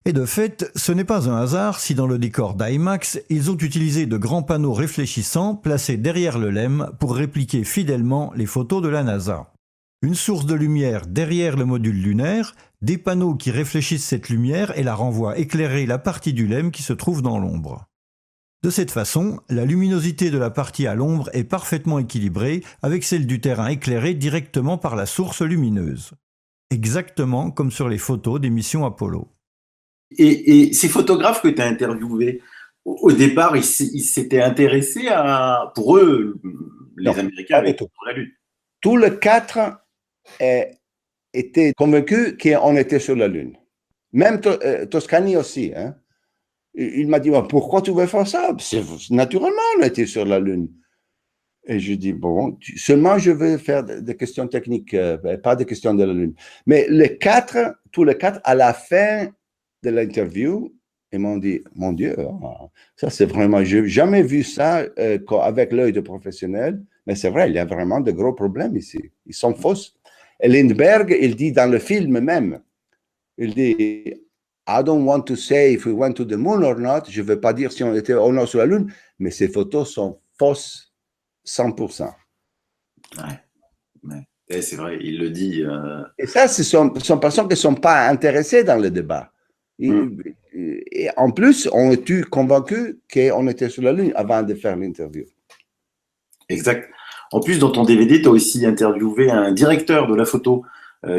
Et de fait, ce n'est pas un hasard si dans le décor d'IMAX, ils ont utilisé de grands panneaux réfléchissants placés derrière le LEM pour répliquer fidèlement les photos de la NASA. Une source de lumière derrière le module lunaire, des panneaux qui réfléchissent cette lumière et la renvoient éclairer la partie du LEM qui se trouve dans l'ombre. De cette façon, la luminosité de la partie à l'ombre est parfaitement équilibrée avec celle du terrain éclairé directement par la source lumineuse. Exactement comme sur les photos des missions Apollo. Et ces photographes que tu as interviewés, au départ, ils s'étaient intéressés à, pour eux, les Américains avec la Lune. Tous les 4 étaient convaincus qu'on était sur la Lune. Même Toscani aussi. Hein. Il m'a dit, pourquoi tu veux faire ça? Naturellement, on était sur la Lune. Et je dis, bon, seulement je veux faire des questions techniques, pas des questions de la Lune. Mais tous les 4, à la fin de l'interview, ils m'ont dit, mon Dieu, ça c'est vraiment, je n'ai jamais vu ça avec l'œil de professionnel, mais c'est vrai, il y a vraiment de gros problèmes ici. Ils sont fausses. Et Lindbergh, il dit dans le film même, il dit, I don't want to say if we went to the moon or not, je ne veux pas dire si on était ou non sur la Lune, mais ces photos sont fausses 100%. Ouais. Et c'est vrai, il le dit. Et ça, ce sont personnes qui ne sont pas intéressées dans le débat. Et en plus, on était convaincus qu'on était sur la Lune avant de faire l'interview. Exact. En plus, dans ton DVD, tu as aussi interviewé un directeur de la photo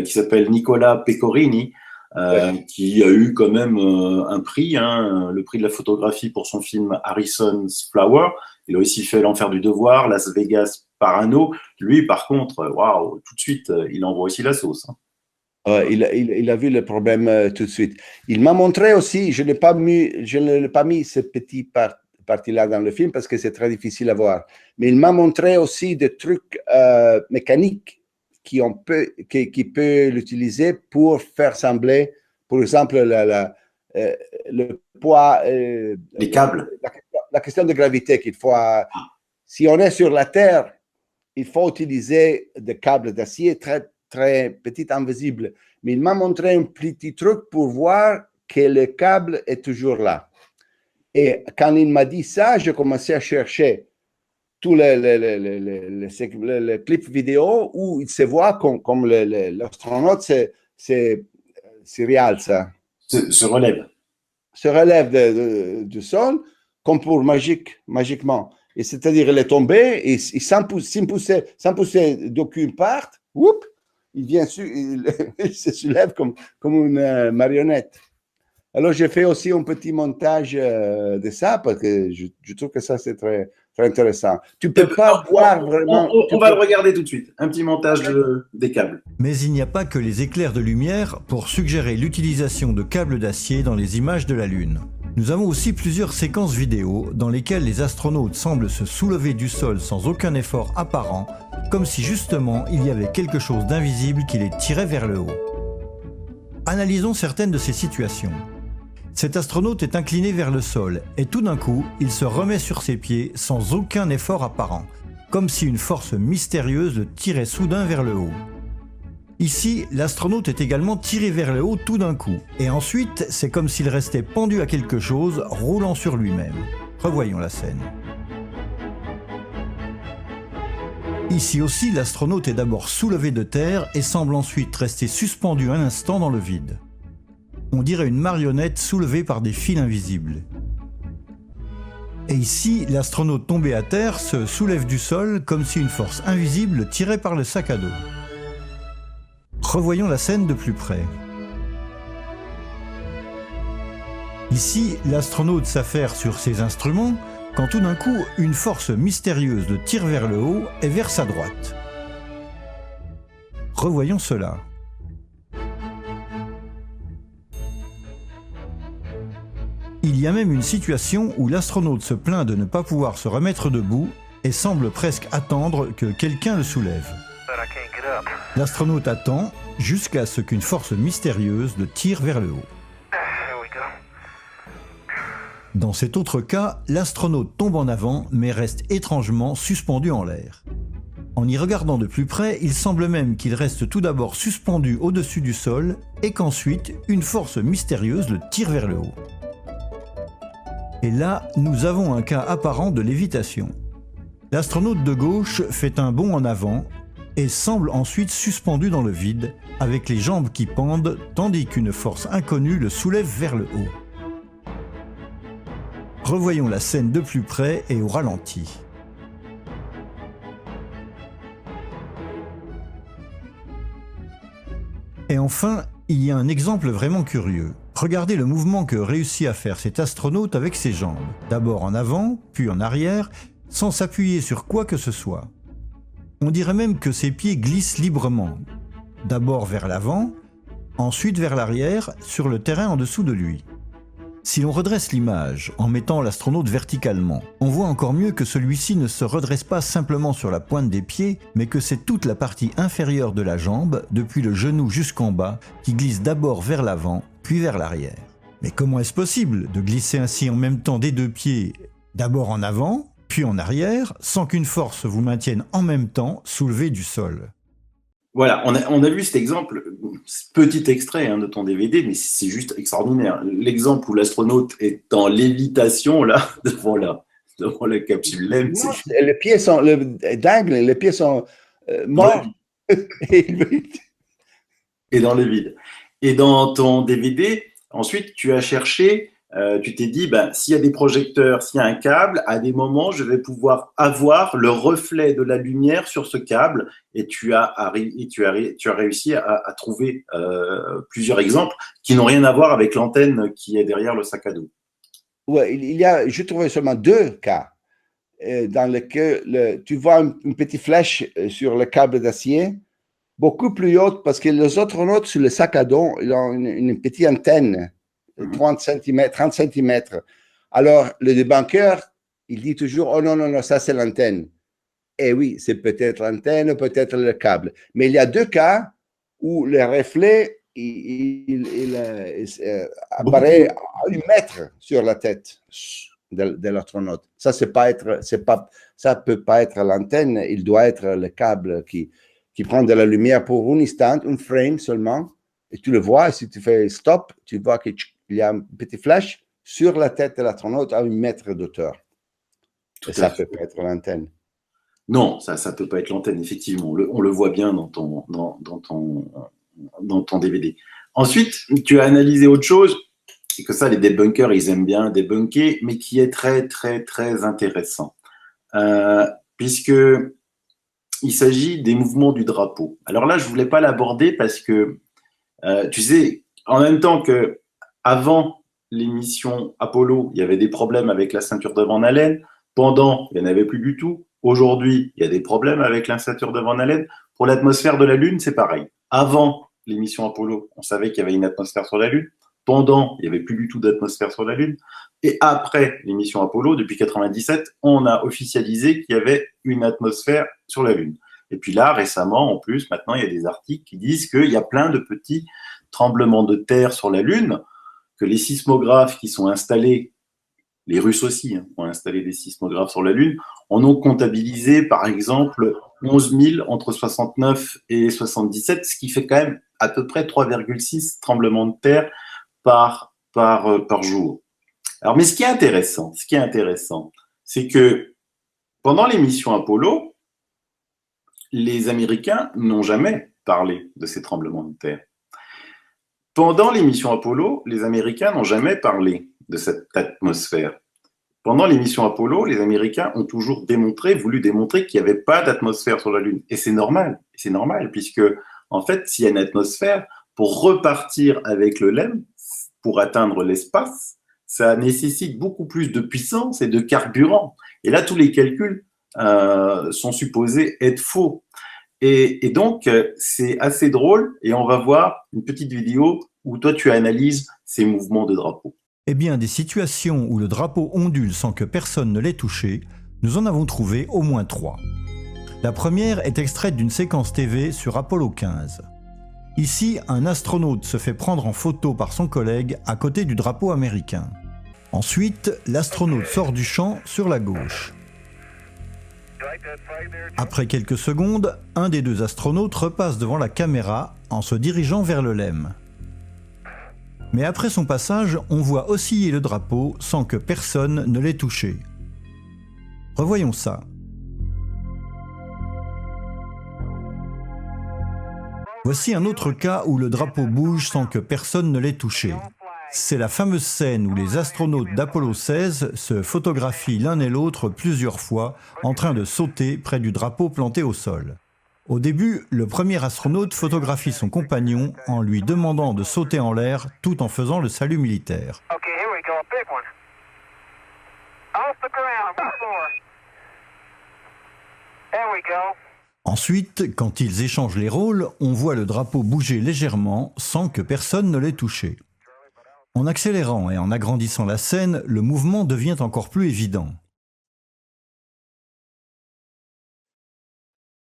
qui s'appelle Nicola Pecorini, qui a eu quand même un prix, le prix de la photographie pour son film Harrison's Flower. Il a aussi fait L'Enfer du Devoir, Las Vegas Parano. Lui, par contre, waouh, tout de suite, il envoie aussi la sauce. Il a vu le problème tout de suite. Il m'a montré aussi, je n'ai pas mis ce petit partie-là dans le film parce que c'est très difficile à voir, mais il m'a montré aussi des trucs mécaniques qui peut l'utiliser pour faire sembler, par exemple, le poids, les câbles. La question de gravité qu'il faut. Si on est sur la Terre, il faut utiliser des câbles d'acier très petit, invisible. Mais il m'a montré un petit truc pour voir que le câble est toujours là. Et quand il m'a dit ça, j'ai commencé à chercher tous les clips vidéo où il se voit comme l'astronaute se réalce. Se relève. Se relève du sol, comme pour magiquement. Et c'est-à-dire, il est tombé et sans pousser d'aucune part, whoop, il se soulève comme une marionnette. Alors, j'ai fait aussi un petit montage de ça parce que je trouve que ça, c'est très, très intéressant. Tu ne peux pas voir vraiment... On va le regarder tout de suite. Un petit montage des câbles. Mais il n'y a pas que les éclairs de lumière pour suggérer l'utilisation de câbles d'acier dans les images de la Lune. Nous avons aussi plusieurs séquences vidéo dans lesquelles les astronautes semblent se soulever du sol sans aucun effort apparent, comme si justement il y avait quelque chose d'invisible qui les tirait vers le haut. Analysons certaines de ces situations. Cet astronaute est incliné vers le sol et tout d'un coup, il se remet sur ses pieds sans aucun effort apparent, comme si une force mystérieuse le tirait soudain vers le haut. Ici, l'astronaute est également tiré vers le haut tout d'un coup, et ensuite, c'est comme s'il restait pendu à quelque chose, roulant sur lui-même. Revoyons la scène. Ici aussi, l'astronaute est d'abord soulevé de terre et semble ensuite rester suspendu un instant dans le vide. On dirait une marionnette soulevée par des fils invisibles. Et ici, l'astronaute tombé à terre se soulève du sol comme si une force invisible le tirait par le sac à dos. Revoyons la scène de plus près. Ici, l'astronaute s'affaire sur ses instruments quand tout d'un coup, une force mystérieuse le tire vers le haut et vers sa droite. Revoyons cela. Il y a même une situation où l'astronaute se plaint de ne pas pouvoir se remettre debout et semble presque attendre que quelqu'un le soulève. L'astronaute attend jusqu'à ce qu'une force mystérieuse le tire vers le haut. Dans cet autre cas, l'astronaute tombe en avant mais reste étrangement suspendu en l'air. En y regardant de plus près, il semble même qu'il reste tout d'abord suspendu au-dessus du sol et qu'ensuite, une force mystérieuse le tire vers le haut. Et là, nous avons un cas apparent de lévitation. L'astronaute de gauche fait un bond en avant et semble ensuite suspendu dans le vide, avec les jambes qui pendent, tandis qu'une force inconnue le soulève vers le haut. Revoyons la scène de plus près et au ralenti. Et enfin, il y a un exemple vraiment curieux. Regardez le mouvement que réussit à faire cet astronaute avec ses jambes, d'abord en avant, puis en arrière, sans s'appuyer sur quoi que ce soit. On dirait même que ses pieds glissent librement, d'abord vers l'avant, ensuite vers l'arrière, sur le terrain en dessous de lui. Si l'on redresse l'image en mettant l'astronaute verticalement, on voit encore mieux que celui-ci ne se redresse pas simplement sur la pointe des pieds, mais que c'est toute la partie inférieure de la jambe, depuis le genou jusqu'en bas, qui glisse d'abord vers l'avant, puis vers l'arrière. Mais comment est-ce possible de glisser ainsi en même temps des deux pieds, d'abord en avant, puis en arrière, sans qu'une force vous maintienne en même temps soulevé du sol? Voilà, on a vu cet exemple, petit extrait de ton DVD, mais c'est juste extraordinaire. L'exemple où l'astronaute est en lévitation, là, devant la capsule LEM. Les pieds sont dingues, les pieds sont morts. Et dans le vide. Et dans ton DVD, ensuite, tu as cherché, tu t'es dit, s'il y a des projecteurs, s'il y a un câble, à des moments, je vais pouvoir avoir le reflet de la lumière sur ce câble. Et tu as réussi à trouver plusieurs exemples qui n'ont rien à voir avec l'antenne qui est derrière le sac à dos. Oui, j'ai trouvé seulement 2 cas dans lesquels tu vois une petite flèche sur le câble d'acier, beaucoup plus haute, parce que les autres notes sur le sac à dos, ils ont une petite antenne. 30 cm. Alors, le débunker, il dit toujours, oh non, ça c'est l'antenne. Et oui, c'est peut-être l'antenne, peut-être le câble. Mais il y a 2 cas où le reflet apparaît à 1 mètre sur la tête de l'astronaute. Ça peut pas être l'antenne, il doit être le câble qui prend de la lumière pour un instant, un frame seulement. Et tu le vois, et si tu fais stop, tu vois qu'il y a un petit flash sur la tête de l'astronaute à 1 mètre d'auteur. Et ça peut pas être l'antenne. Non, ça peut pas être l'antenne, effectivement. On le voit bien dans ton DVD. Ensuite, tu as analysé autre chose, et que ça, les débunkers, ils aiment bien débunker, mais qui est très, très, très intéressant. Puisque il s'agit des mouvements du drapeau. Alors là, je voulais pas l'aborder parce que tu sais, en même temps que avant l'émission Apollo, il y avait des problèmes avec la ceinture de Van Allen. Pendant, il n'y en avait plus du tout. Aujourd'hui, il y a des problèmes avec la ceinture de Van Allen. Pour l'atmosphère de la Lune, c'est pareil. Avant l'émission Apollo, on savait qu'il y avait une atmosphère sur la Lune. Pendant, il n'y avait plus du tout d'atmosphère sur la Lune. Et après l'émission Apollo, depuis 1997, on a officialisé qu'il y avait une atmosphère sur la Lune. Et puis là, récemment, en plus, maintenant, il y a des articles qui disent qu'il y a plein de petits tremblements de terre sur la Lune, que les sismographes qui sont installés, les Russes aussi ont installé des sismographes sur la Lune, en ont comptabilisé, par exemple, 11 000 entre 69 et 77, ce qui fait quand même à peu près 3,6 tremblements de terre par jour. Alors, mais ce qui est intéressant, c'est que pendant l'émission Apollo, les Américains n'ont jamais parlé de ces tremblements de terre. Pendant l'émission Apollo, les Américains n'ont jamais parlé de cette atmosphère. Pendant l'émission Apollo, les Américains ont toujours voulu démontrer qu'il n'y avait pas d'atmosphère sur la Lune. Et c'est normal, puisque, en fait, s'il y a une atmosphère, pour repartir avec le LEM, pour atteindre l'espace, ça nécessite beaucoup plus de puissance et de carburant. Et là, tous les calculs sont supposés être faux. Et donc, c'est assez drôle, et on va voir une petite vidéo où toi, tu analyses ces mouvements de drapeau. Eh bien, des situations où le drapeau ondule sans que personne ne l'ait touché, nous en avons trouvé au moins 3. La première est extraite d'une séquence TV sur Apollo 15. Ici, un astronaute se fait prendre en photo par son collègue à côté du drapeau américain. Ensuite, l'astronaute sort du champ sur la gauche. Après quelques secondes, un des deux astronautes repasse devant la caméra en se dirigeant vers le LEM. Mais après son passage, on voit osciller le drapeau sans que personne ne l'ait touché. Revoyons ça. Voici un autre cas où le drapeau bouge sans que personne ne l'ait touché. C'est la fameuse scène où les astronautes d'Apollo 16 se photographient l'un et l'autre plusieurs fois en train de sauter près du drapeau planté au sol. Au début, le premier astronaute photographie son compagnon en lui demandant de sauter en l'air tout en faisant le salut militaire. Okay, here we go, a big one. Off the ground, one more. There we go. Ensuite, quand ils échangent les rôles, on voit le drapeau bouger légèrement sans que personne ne l'ait touché. En accélérant et en agrandissant la scène, le mouvement devient encore plus évident.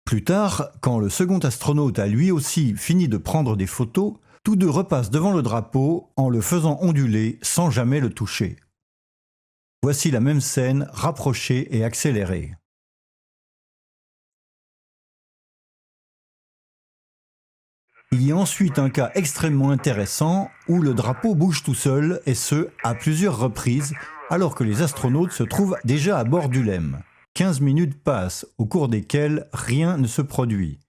Plus tard, quand le second astronaute a lui aussi fini de prendre des photos, tous deux repassent devant le drapeau en le faisant onduler sans jamais le toucher. Voici la même scène rapprochée et accélérée. Il y a ensuite un cas extrêmement intéressant où le drapeau bouge tout seul, et ce, à plusieurs reprises, alors que les astronautes se trouvent déjà à bord du LEM. 15 minutes passent, au cours desquelles rien ne se produit.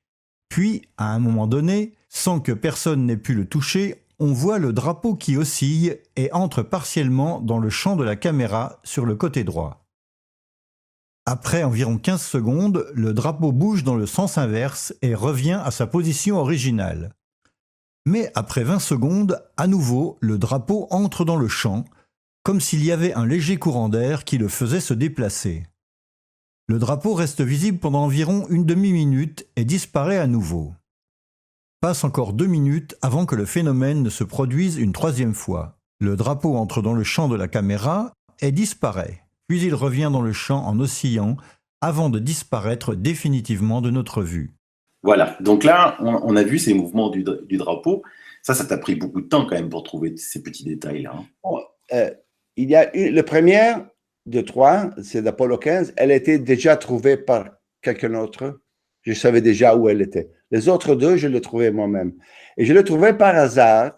Puis, à un moment donné, sans que personne n'ait pu le toucher, on voit le drapeau qui oscille et entre partiellement dans le champ de la caméra sur le côté droit. Après environ 15 secondes, le drapeau bouge dans le sens inverse et revient à sa position originale. Mais après 20 secondes, à nouveau, le drapeau entre dans le champ, comme s'il y avait un léger courant d'air qui le faisait se déplacer. Le drapeau reste visible pendant environ une demi-minute et disparaît à nouveau. Passe encore 2 minutes avant que le phénomène ne se produise une troisième fois. Le drapeau entre dans le champ de la caméra et disparaît. Puis il revient dans le champ en oscillant avant de disparaître définitivement de notre vue. Voilà, donc là, on a vu ces mouvements du drapeau. Ça t'a pris beaucoup de temps quand même pour trouver ces petits détails-là. Hein. Bon, il y a le premier de 3, c'est d'Apollo 15, elle était déjà trouvée par quelqu'un d'autre. Je savais déjà où elle était. Les autres 2, je les trouvais moi-même. Et je les trouvais par hasard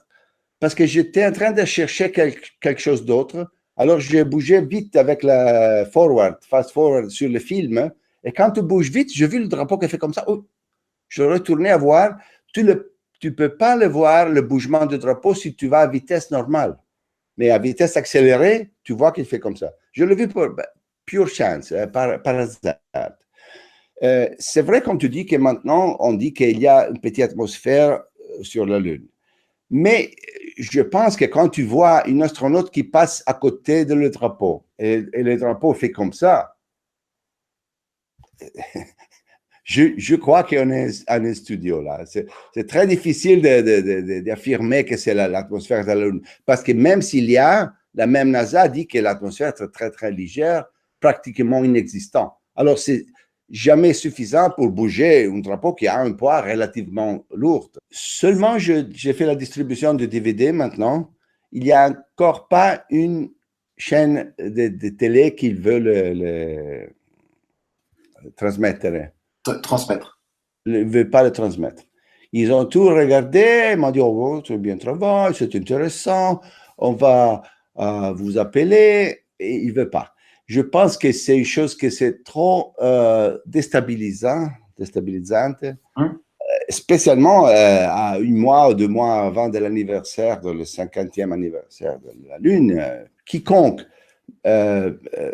parce que j'étais en train de chercher quelque chose d'autre. Alors, j'ai bougé vite avec la fast forward sur le film. Et quand tu bouges vite, j'ai vu le drapeau qui fait comme ça. Oh, je retournais à voir. Tu ne peux pas le voir, le bougement du drapeau, si tu vas à vitesse normale. Mais à vitesse accélérée, tu vois qu'il fait comme ça. Je l'ai vu pour pure chance, par hasard. C'est vrai, comme tu dis, que maintenant, on dit qu'il y a une petite atmosphère sur la Lune. Mais je pense que quand tu vois une astronaute qui passe à côté de le drapeau, et le drapeau fait comme ça, je crois qu'on est en un studio là. C'est très difficile d'affirmer que c'est l'atmosphère de la Lune. Parce que même s'il y a, la même NASA dit que l'atmosphère est très, très légère, pratiquement inexistant. Alors, c'est jamais suffisant pour bouger un drapeau qui a un poids relativement lourd. Seulement, j'ai fait la distribution de DVD maintenant. Il n'y a encore pas une chaîne de télé qui veut le transmettre. Ne veut pas le transmettre. Ils ont tout regardé, ils m'ont dit, oh, c'est bien travail, c'est intéressant, on va vous appeler, et ils ne veulent pas. Je pense que c'est une chose que c'est trop déstabilisante, spécialement à 1 mois ou 2 mois avant de l'anniversaire, le 50e anniversaire de la Lune. Quiconque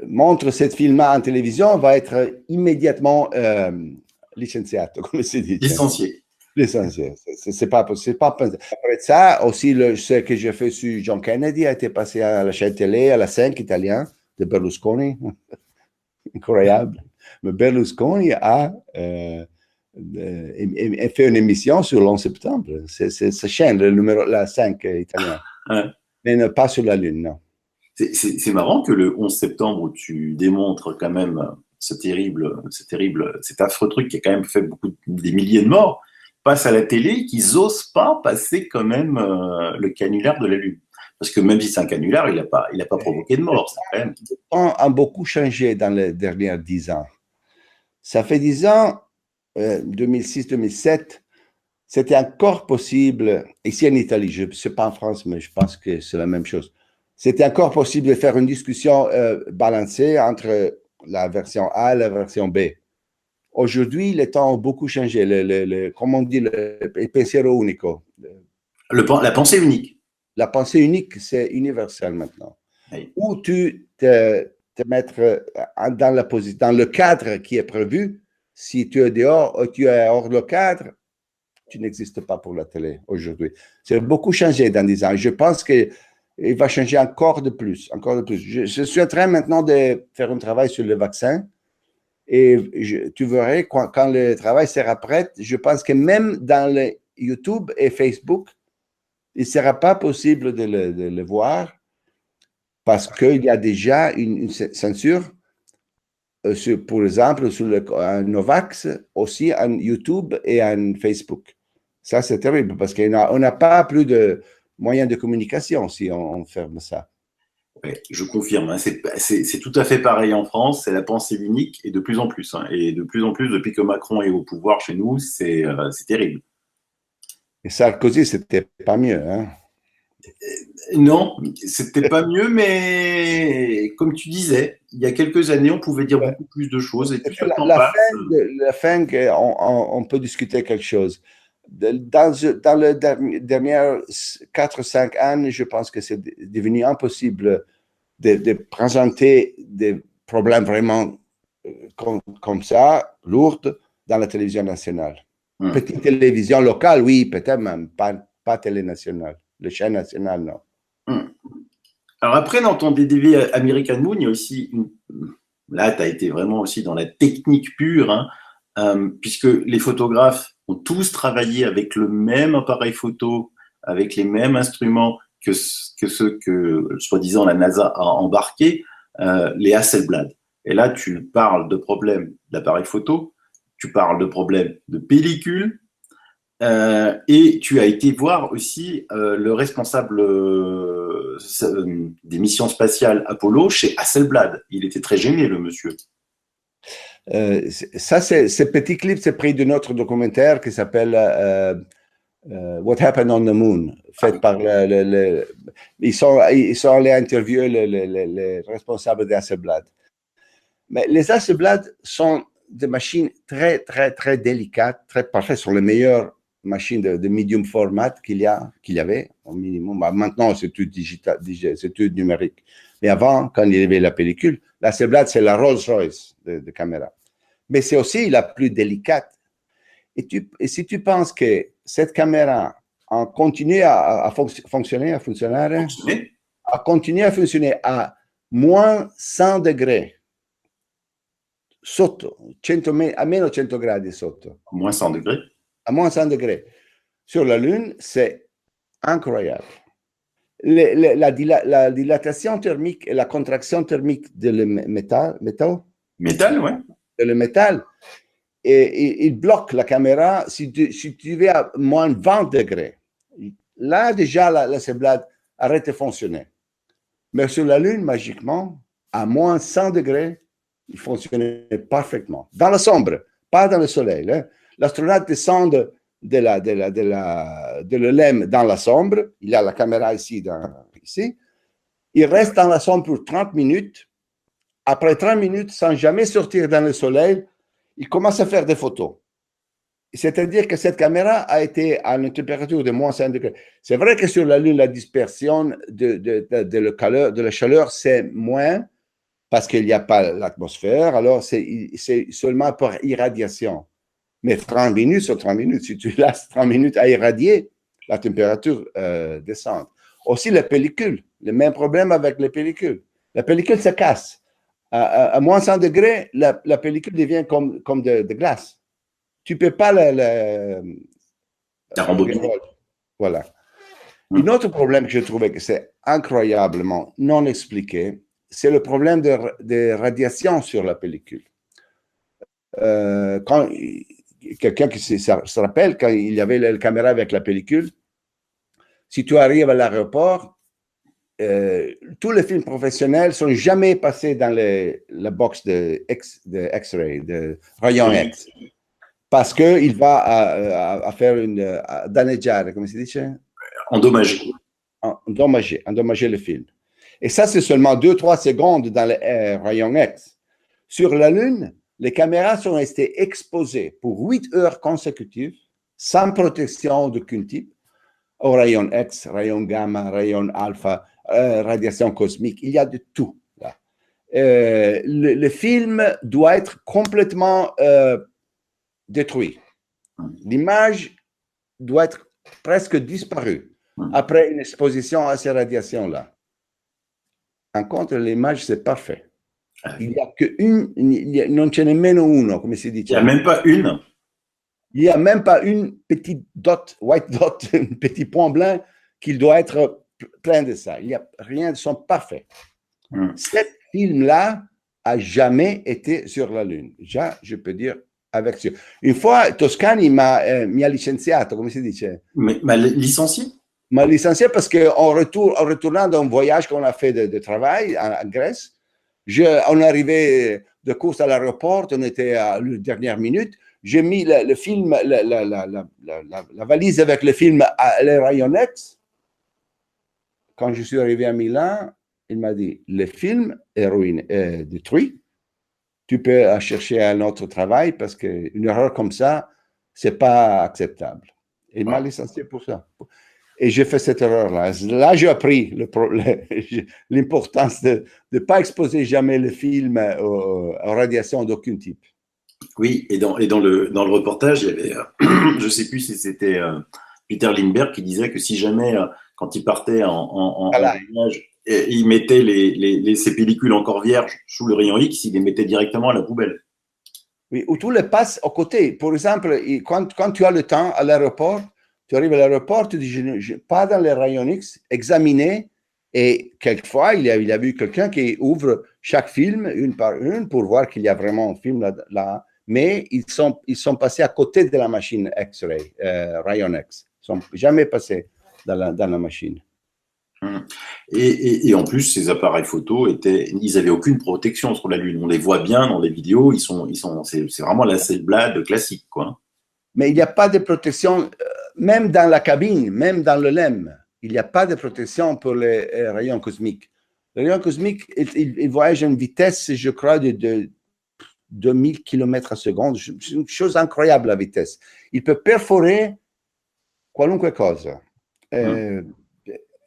montre cette film en télévision va être immédiatement licenciato, come si dice. Licencié. Licencié, c'est pas possible. Après ça, aussi, ce que j'ai fait sur John Kennedy a été passé à la chaîne télé, à la 5 italien de Berlusconi. Incroyable. Mais Berlusconi a fait une émission sur l'11 septembre. C'est sa chaîne, la 5 italien. Ouais. Mais pas sur la Lune, non. C'est marrant que le 11 septembre, où tu démontres quand même cet affreux truc qui a quand même fait des milliers de morts, passe à la télé, qu'ils n'osent pas passer quand même le canular de la Lune. Parce que même si c'est un canular, il n'a pas provoqué de mort. Les temps ont beaucoup changé dans les dernières 10 ans. Ça fait 10 ans, 2006-2007, c'était encore possible, ici en Italie, je ne sais pas en France, mais je pense que c'est la même chose. C'était encore possible de faire une discussion balancée entre la version A et la version B. Aujourd'hui, les temps ont beaucoup changé. Comme on dit, le pensiero unico. La pensée unique. La pensée unique, c'est universel maintenant. Oui. Où tu te mettre dans le cadre qui est prévu. Si tu es dehors ou tu es hors le cadre, tu n'existes pas pour la télé aujourd'hui. C'est beaucoup changé dans 10 ans. Je pense qu'il va changer encore de plus. Encore de plus. Je suis en train maintenant de faire un travail sur le vaccin. Et tu verras, quand le travail sera prêt, je pense que même dans le YouTube et Facebook, il ne sera pas possible de le voir parce qu'il y a déjà une censure, pour exemple, sur le Novax, aussi en YouTube et en Facebook. Ça, c'est terrible parce qu'on n'a pas plus de moyens de communication si on ferme ça. Oui, je confirme, hein, c'est tout à fait pareil en France, c'est la pensée unique et de plus en plus. Hein, et de plus en plus, depuis que Macron est au pouvoir chez nous, c'est terrible. Et Sarkozy, c'était pas mieux. Hein? Non, c'était pas mieux, mais comme tu disais, il y a quelques années, on pouvait dire beaucoup plus de choses. Et plus le temps passe, la fin, on peut discuter quelque chose. Dans les dernières 4-5 ans, je pense que c'est devenu impossible de présenter des problèmes vraiment comme ça, lourds, dans la télévision nationale. Petite télévision locale, oui, peut-être même, pas télé nationale. Les chaînes nationales, non. Alors après, dans ton DDV American Moon, il y a aussi là, tu as été vraiment aussi dans la technique pure, hein, puisque les photographes ont tous travaillé avec le même appareil photo, avec les mêmes instruments que ceux que, soi-disant, la NASA a embarqués, les Hasselblad. Et là, tu parles de problèmes d'appareil photo, tu parles de problèmes de pellicule, et tu as été voir aussi le responsable des missions spatiales Apollo chez Hasselblad. Il était très gêné, le monsieur. Ça, ce petit clip, c'est pris de notre documentaire qui s'appelle What Happened on the Moon, fait par ils sont allés interviewer les responsables des Hasselblad. Mais les Hasselblad sont des machines très, très, très délicates, très parfaites, sont les meilleures machines de medium format qu'il y avait au minimum. Maintenant, c'est tout digital, c'est tout numérique. Mais avant, quand il y avait la pellicule, la Hasselblad, c'est la Rolls-Royce de caméra. Mais c'est aussi la plus délicate. Et si tu penses que cette caméra a continué à fonctionner à moins 100 degrés, sotto, a meno 100 gradi sotto. Moins 100 degrés. À moins 100 degrés. Sur la Lune, c'est incroyable. La dilatation thermique et la contraction thermique de le métal, ouais. Le métal, et il bloque la caméra si tu vas à moins 20 degrés. Là, déjà, la Hasselblad arrête de fonctionner. Mais sur la Lune, magiquement, à moins 100 degrés, il fonctionnait parfaitement. Dans la sombre, pas dans le soleil. Hein. L'astronaute descend de l'ELEM dans la sombre. Il a la caméra ici. Il reste dans la sombre pour 30 minutes. Après 30 minutes, sans jamais sortir dans le soleil, il commence à faire des photos. C'est-à-dire que cette caméra a été à une température de moins 5 degrés. C'est vrai que sur la Lune, la dispersion de la chaleur, c'est moins parce qu'il n'y a pas l'atmosphère. Alors, c'est seulement par irradiation. Mais 30 minutes sur 30 minutes, si tu laisses 30 minutes à irradier, la température descend. Aussi, la pellicule, le même problème avec les pellicules. La pellicule se casse. À moins 100 degrés, la pellicule devient comme de glace. Tu ne peux pas la rembobiner. Voilà. Un autre problème que je trouvais que c'est incroyablement non expliqué, c'est le problème de radiation sur la pellicule. Quand quelqu'un qui se rappelle, quand il y avait la caméra avec la pellicule, si tu arrives à l'aéroport, tous les films professionnels sont jamais passés dans la box de X-ray, de rayon X, parce qu'il va à faire danneggiare, come si dice? Endommager le film. Et ça, c'est seulement 2-3 secondes dans le rayon X. Sur la Lune, les caméras sont restées exposées pour 8 heures consécutives, sans protection d'aucun type, au rayon X, rayon gamma, rayon alpha, radiation cosmique, il y a de tout. Là. Le film doit être complètement détruit. L'image doit être presque disparue après une exposition à ces radiations-là. En contre, l'image, c'est parfait. Il n'y a qu'une, non ce n'è nemmeno uno, come si dice. Il n'y a même pas une. Il n'y a même pas une petite dot, white dot, un petit point blanc qu'il doit être plein de ça. Il n'y a rien, ils sont parfaits. Cet film-là a jamais été sur la Lune. Je peux dire avec sûr. Une fois, Toscani mi ha licenziato, come si dice? M'a licencié? M'a licencié parce qu'en retournant d'un voyage qu'on a fait de travail en Grèce, on est arrivé de course à l'aéroport, on était à la dernière minute, j'ai mis le film, la valise avec le film à les rayons X. Quand je suis arrivé à Milan, il m'a dit, le film est ruiné, détruit, tu peux chercher un autre travail parce qu'une erreur comme ça, c'est pas acceptable. Il m'a licencié pour ça. Et j'ai fait cette erreur-là. Là, j'ai appris l'importance de ne pas exposer jamais le film aux radiations d'aucun type. Oui, et dans le reportage, il y avait, je ne sais plus si c'était Peter Lindbergh qui disait que si jamais, quand il partait en voyage, il mettait ces pellicules encore vierges sous le rayon X, il les mettait directement à la poubelle. Oui, ou tu les passes au côté. Par exemple, quand tu as le temps à l'aéroport, tu arrives à l'aéroport, tu dis, pas dans les rayons X, examiner, et quelquefois, il a vu quelqu'un qui ouvre chaque film, une par une, pour voir qu'il y a vraiment un film là, mais ils sont passés à côté de la machine X-ray, rayon X. Ils ne sont jamais passés dans la machine. Et en plus, ces appareils photo ils n'avaient aucune protection sur la Lune. On les voit bien dans les vidéos, c'est vraiment la Hasselblad classique, quoi. Mais il n'y a pas de protection, même dans la cabine, même dans le LEM, il n'y a pas de protection pour les rayons cosmiques. Les rayons cosmiques, ils voyagent à une vitesse, je crois, de 2000 km à seconde. C'est une chose incroyable, la vitesse. Il peut perforer qualunque cosa. Même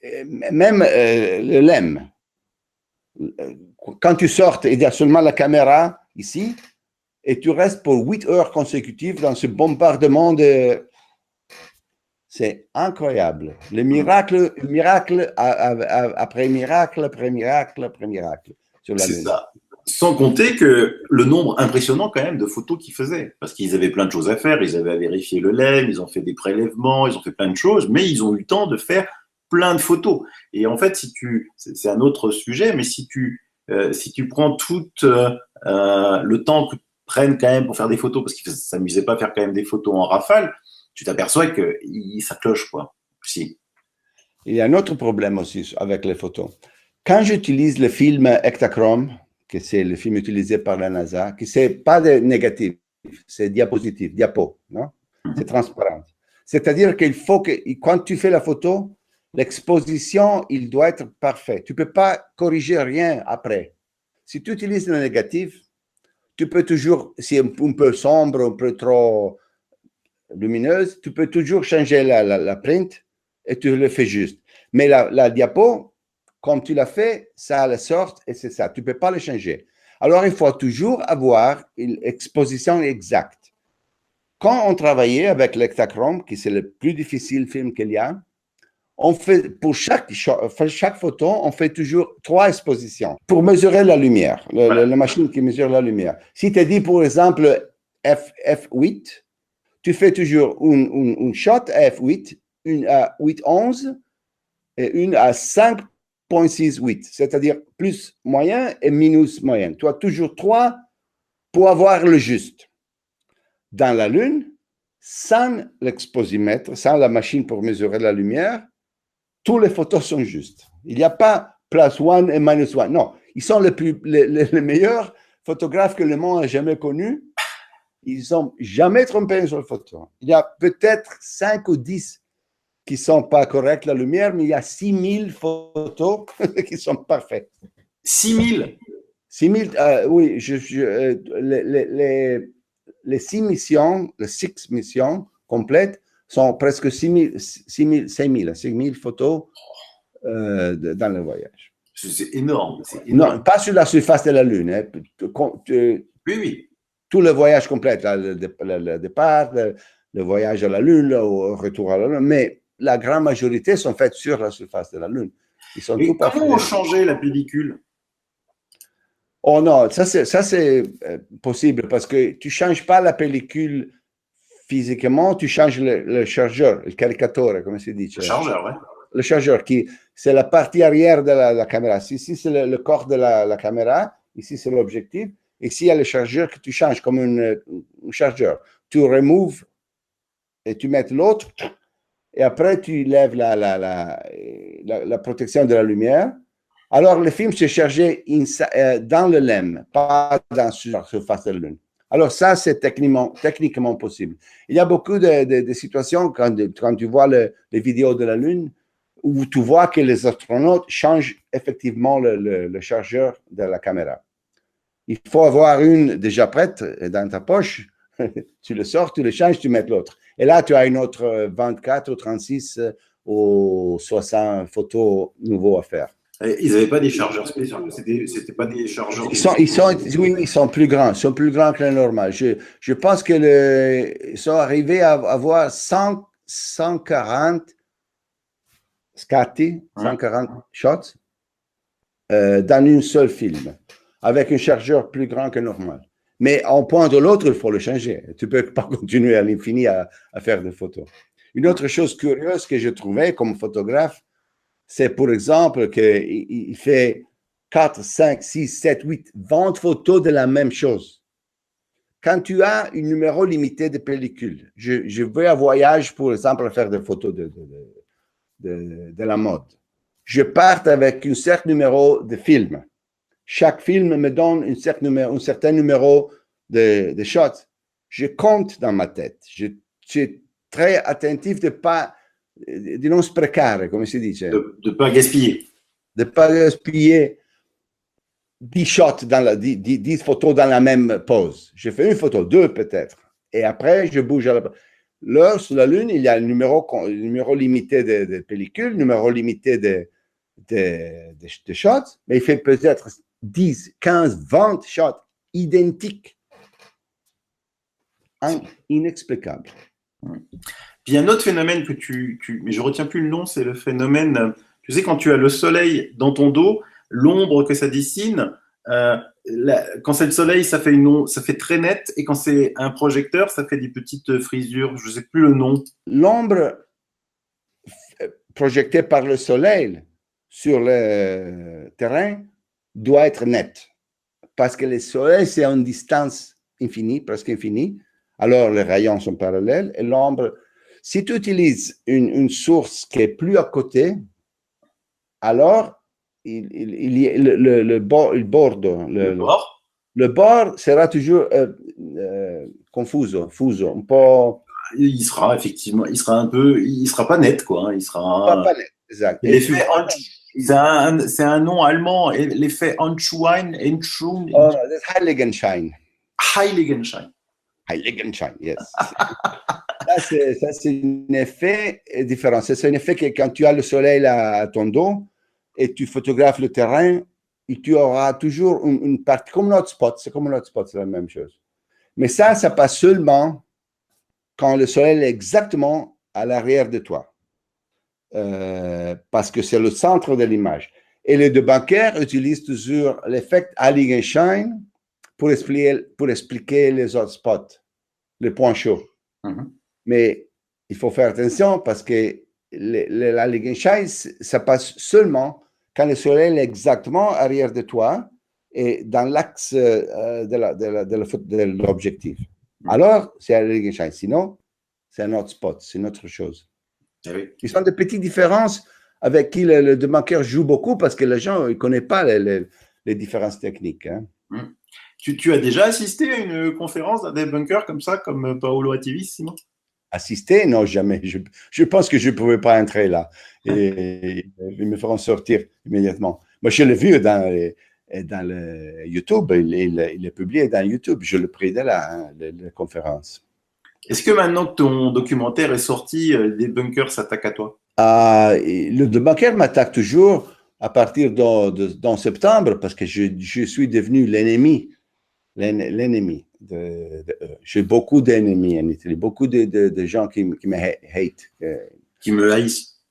le LEM. Quand tu sors, il y a seulement la caméra ici, et tu restes pour 8 heures consécutives dans ce bombardement de... C'est incroyable. Le miracle après miracle, après miracle, après miracle sur la Lune. C'est ça. Sans compter que le nombre impressionnant quand même de photos qu'ils faisaient. Parce qu'ils avaient plein de choses à faire. Ils avaient à vérifier le LEM, ils ont fait des prélèvements, ils ont fait plein de choses, mais ils ont eu le temps de faire plein de photos. Et en fait, c'est un autre sujet, mais si tu prends tout le temps que prennent quand même pour faire des photos, parce qu'ils ne s'amusaient pas à faire quand même des photos en rafale, tu t'aperçois que ça cloche, quoi. Si. Il y a un autre problème aussi avec les photos. Quand j'utilise le film Ektachrome, que c'est le film utilisé par la NASA, qui c'est pas de négatif, c'est diapo, non? C'est transparent. C'est-à-dire qu'il faut que, quand tu fais la photo, l'exposition, il doit être parfait. Tu ne peux pas corriger rien après. Si tu utilises le négatif, tu peux toujours, si un peu sombre, un peu trop lumineuse, tu peux toujours changer la print et tu le fais juste. Mais la diapo, comme tu l'as fait, ça a la sorte et c'est ça. Tu ne peux pas le changer. Alors, il faut toujours avoir une exposition exacte. Quand on travaillait avec l'Ektachrome, qui c'est le plus difficile film qu'il y a, on fait, pour chaque photo, on fait toujours 3 expositions pour mesurer la lumière, la machine qui mesure la lumière. Si tu dis, par exemple, f8, tu fais toujours une shot à f8, une à 8.11 et une à 5.68, c'est-à-dire plus moyen et minus moyen. Tu as toujours 3 pour avoir le juste. Dans la Lune, sans l'exposimètre, sans la machine pour mesurer la lumière, toutes les photos sont justes. Il n'y a pas +1 et -1. Non, ils sont les meilleurs photographes que le monde a jamais connus. Ils n'ont jamais trompé sur le photo. Il y a peut-être 5 ou 10 qui ne sont pas corrects la lumière, mais il y a 6000 photos qui sont parfaites. 6000 6000, oui, les 6 missions complètes sont presque 6000 photos dans le voyage. C'est énorme. Non, pas sur la surface de la Lune. Hein. Oui. Tout le voyage complet, le départ, le voyage à la Lune, le retour à la Lune, mais la grande majorité sont faites sur la surface de la Lune. Ils sont tout comment on changeait la pellicule? Oh non, ça c'est possible parce que tu ne changes pas la pellicule physiquement, tu changes le chargeur, le caricatore, comme se dit. Le chargeur, oui. Le chargeur, c'est la partie arrière de la caméra. Ici, c'est le corps de la caméra. Ici, c'est l'objectif. Ici, il y a le chargeur que tu changes comme un chargeur. Tu removes et tu mets l'autre. Et après, tu lèves la protection de la lumière. Alors, le film s'est chargé dans le LEM, pas sur la surface de la Lune. Alors, ça, c'est techniquement possible. Il y a beaucoup de situations quand tu vois les vidéos de la Lune où tu vois que les astronautes changent effectivement le chargeur de la caméra. Il faut avoir une déjà prête dans ta poche. Tu le sors, tu le changes, tu mets l'autre. Et là, tu as une autre 24 ou 36 ou 60 photos nouveaux à faire. Ils n'avaient pas des chargeurs spéciaux. C'était pas des chargeurs. Ils sont plus grands. Ils sont plus grands que le normal. Je pense qu'ils sont arrivés à avoir 140 scatti, 140 shots dans un seul film, avec un chargeur plus grand que normal. Mais en point de l'autre, il faut le changer. Tu ne peux pas continuer à l'infini à faire des photos. Une autre chose curieuse que je trouvais comme photographe, c'est par exemple qu'il fait 4, 5, 6, 7, 8, 20 photos de la même chose. Quand tu as un numéro limité de pellicules, je vais à voyage, par exemple, faire des photos de la mode. Je pars avec un certain numéro de films. Chaque film me donne un certain numéro de shots. Je compte dans ma tête. Je suis très attentif de non sprecare, come si dice. De ne pas gaspiller. De ne pas gaspiller 10 shots, 10 photos dans la même pose. Je fais une photo, 2 peut-être. Et après, je bouge à l'heure sur la Lune, il y a un numéro limité de pellicules, numéro limité de shots, mais il fait peut-être 10, 15, 20 shots identiques. Inexplicable. Puis il y a un autre phénomène que mais je retiens plus le nom, c'est le phénomène, tu sais, quand tu as le soleil dans ton dos, l'ombre que ça dessine, quand c'est le soleil, ça fait très net, et quand c'est un projecteur, ça fait des petites frisures, je ne sais plus le nom. L'ombre projetée par le soleil sur le terrain doit être nette, parce que le soleil, c'est à une distance infinie, presque infinie, alors les rayons sont parallèles, et l'ombre, si tu utilises une source qui est plus à côté, alors le bord sera toujours confus, un peu. Il sera effectivement, il sera pas net, quoi. Il sera pas net, exact. C'est un nom allemand, l'effet Anschwein, Heiligenschein. Heiligenschein. Heiligenschein, yes. Ça, c'est un effet différent. C'est un effet que quand tu as le soleil à ton dos et tu photographes le terrain, et tu auras toujours une partie, comme un hotspot, c'est comme un hotspot, c'est la même chose. Mais ça passe seulement quand le soleil est exactement à l'arrière de toi. Parce que c'est le centre de l'image. Et les deux bancaires utilisent toujours l'effet Heiligenschein pour expliquer les hotspots, les points chauds. Mais il faut faire attention parce que la Heiligenschein, ça passe seulement quand le soleil est exactement arrière de toi et dans l'axe de l'objectif. Alors, c'est la Heiligenschein. Sinon, c'est un hotspot, c'est une autre chose. Ah oui. Ils sont de petites différences avec qui le debunker joue beaucoup parce que les gens ne connaissent pas les différences techniques. Hein. Tu as déjà assisté à une conférence d'un debunker comme ça, comme Paolo Attivis, Simon? Assister? Non, jamais. Je pense que je ne pouvais pas entrer là. Et ils me feront sortir immédiatement. Moi, je l'ai vu dans le YouTube. Il est publié dans YouTube. Je l'ai pris de là, hein, la conférence. Est-ce que maintenant que ton documentaire est sorti, les bunkers s'attaquent à toi? Le debunker m'attaque toujours à partir de septembre parce que je suis devenu l'ennemi. L'ennemi. J'ai beaucoup d'ennemis en Italie, beaucoup de gens qui me hate. Qui me haïssent.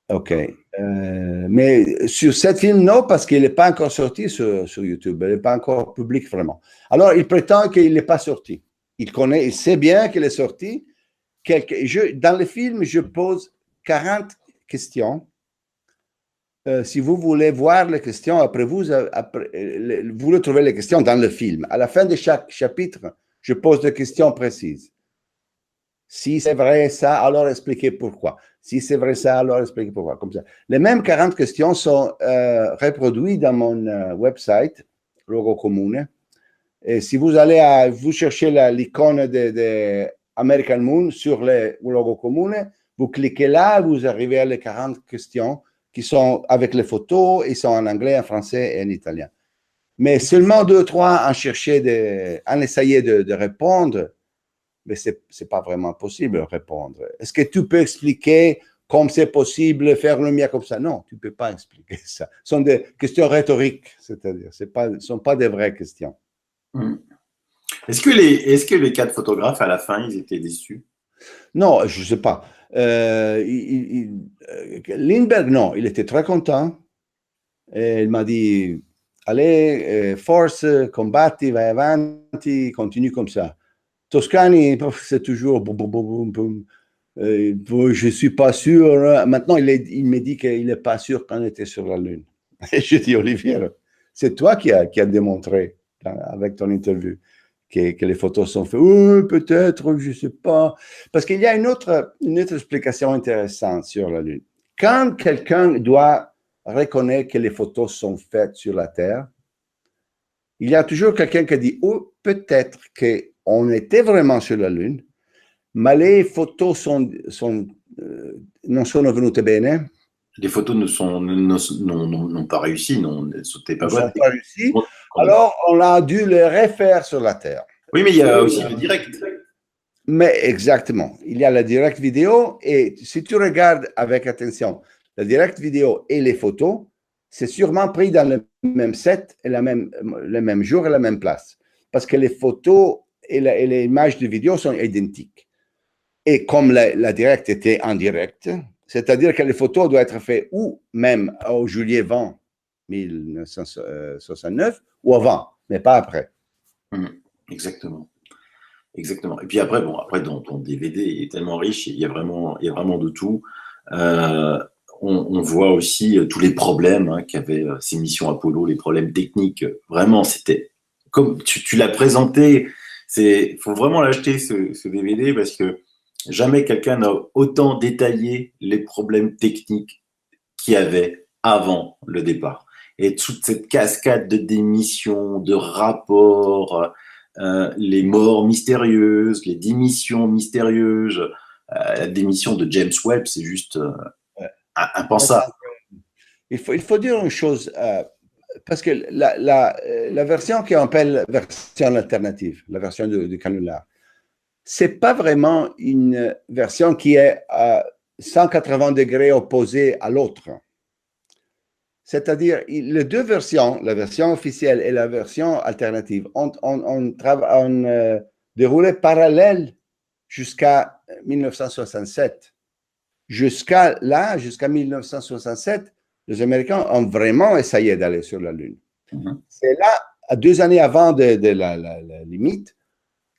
OK. Mais sur cet film, non, parce qu'il n'est pas encore sorti sur YouTube. Il n'est pas encore public vraiment. Alors, il prétend qu'il n'est pas sorti. Il sait bien qu'il est sorti. Dans le film, je pose 40 questions. Si vous voulez voir les questions, après vous trouvez les questions dans le film. À la fin de chaque chapitre, je pose des questions précises. Si c'est vrai ça, alors expliquez pourquoi. Si c'est vrai ça, alors expliquez pourquoi. Comme ça. Les mêmes 40 questions sont reproduites dans mon website, Luogo Comune. Et si vous allez vous chercher l'icône de American Moon sur le Luogo Comune, vous cliquez là, vous arrivez à les 40 questions qui sont avec les photos, ils sont en anglais, en français et en italien. Mais seulement 2 ou 3 en essayer de répondre, mais ce n'est pas vraiment possible de répondre. Est-ce que tu peux expliquer comment c'est possible de faire le mien comme ça? Non, tu ne peux pas expliquer ça. Ce sont des questions rhétoriques, c'est-à-dire, ce ne sont pas des vraies questions. Est-ce que les 4 photographes, à la fin, ils étaient déçus? Non, je ne sais pas. Lindbergh, non, il était très content. Et il m'a dit, allez, force, combatti, vai avanti, continue comme ça. Toscani, c'est toujours je ne suis pas sûr. Maintenant, il me dit qu'il n'est pas sûr qu'on était sur la Lune. Et je dis, Olivier, c'est toi qui a démontré avec ton interview que les photos sont faites. Peut-être, je ne sais pas. Parce qu'il y a une autre explication intéressante sur la Lune. Quand quelqu'un doit reconnaître que les photos sont faites sur la Terre, il y a toujours quelqu'un qui dit, peut-être qu'on était vraiment sur la Lune, mais les photos non sono venute bene. Les photos n'ont pas réussi, n'ont pas réussi. Alors, on a dû les refaire sur la Terre. Oui, mais il y a aussi le direct. Mais exactement. Il y a la direct vidéo et si tu regardes avec attention la direct vidéo et les photos, c'est sûrement pris dans le même set et le même jour et la même place. Parce que les photos et les images de vidéo sont identiques. Et comme la direct était en direct, c'est-à-dire que les photos doivent être faites ou même au juillet 20 1969 ou avant, mais pas après. Exactement. Exactement. Et puis après, dans ton DVD est tellement riche, il y a vraiment de tout. On voit aussi tous les problèmes qu'avaient ces missions Apollo, les problèmes techniques. Vraiment, c'était comme tu l'as présenté. Faut vraiment l'acheter ce DVD parce que jamais quelqu'un n'a autant détaillé les problèmes techniques qu'il y avait avant le départ. Et toute cette cascade de démissions, de rapports, les morts mystérieuses, les démissions mystérieuses, la démission de James Webb, c'est juste impensable. Il faut dire une chose, parce que la version qu'on appelle version alternative, la version du canular, c'est pas vraiment une version qui est à 180 degrés opposée à l'autre. C'est-à-dire, les deux versions, la version officielle et la version alternative, ont déroulé parallèle jusqu'à 1967. Jusqu'à 1967, les Américains ont vraiment essayé d'aller sur la Lune. C'est là, 2 années avant de la limite,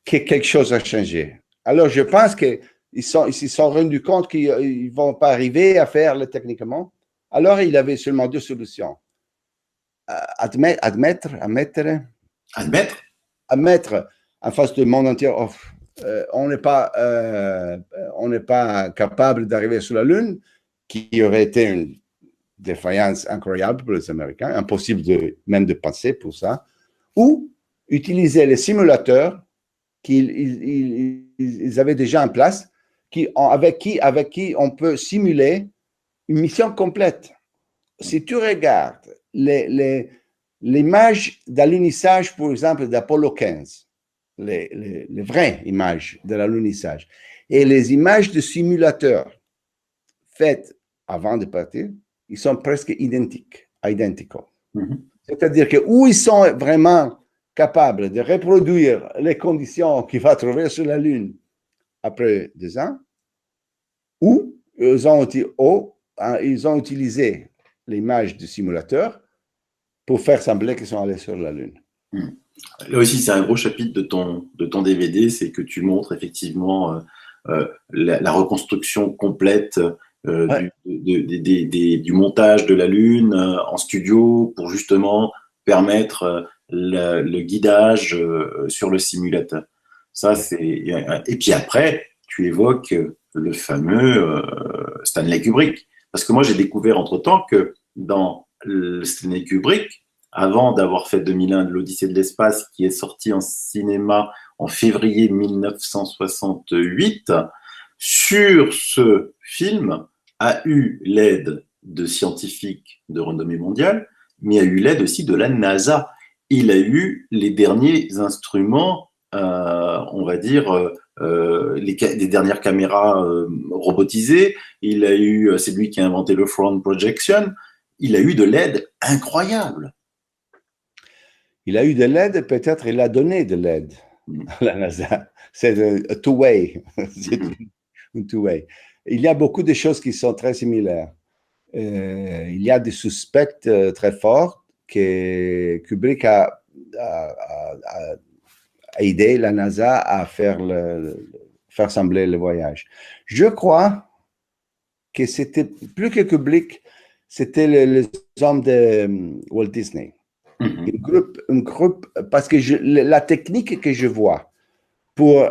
que quelque chose a changé. Alors, je pense qu'ils se sont rendus compte qu'ils ne vont pas arriver à faire le techniquement. Alors, il avait seulement 2 solutions. Admettre en face du monde entier, on n'est pas capable d'arriver sur la Lune, qui aurait été une défaillance incroyable pour les Américains, impossible même de penser pour ça, ou utiliser les simulateurs qu'ils avaient déjà en place, avec qui on peut simuler une mission complète. Si tu regardes l'image d'alunissage, par exemple, d'Apollo 15, les vraies images de l'alunissage, et les images de simulateurs faites avant de partir, ils sont presque identiques. C'est-à-dire que où ils sont vraiment capables de reproduire les conditions qu'il va trouver sur la Lune après 2 ans, ou ils ont utilisé l'image du simulateur pour faire sembler qu'ils sont allés sur la Lune. Là aussi, c'est un gros chapitre de ton DVD, c'est que tu montres effectivement la reconstruction complète du montage de la Lune en studio pour justement permettre le guidage sur le simulateur. Ça, et puis après, tu évoques le fameux Stanley Kubrick. Parce que moi, j'ai découvert entre-temps que dans Stanley Kubrick, avant d'avoir fait 2001 de l'Odyssée de l'espace, qui est sorti en cinéma en février 1968, sur ce film a eu l'aide de scientifiques de renommée mondiale, mais a eu l'aide aussi de la NASA. Il a eu les derniers instruments, on va dire, les dernières caméras robotisées. Il a eu, c'est lui qui a inventé le front projection. Il a eu de l'aide incroyable. Il a eu de l'aide, peut-être il a donné de l'aide à la NASA. C'est un two-way. C'est un two-way. Il y a beaucoup de choses qui sont très similaires. Il y a des suspects très forts que Kubrick a aidé la NASA à faire sembler le voyage. Je crois que c'était plus que Kubrick, c'était les hommes de Walt Disney. Un groupe, parce que la technique que je vois pour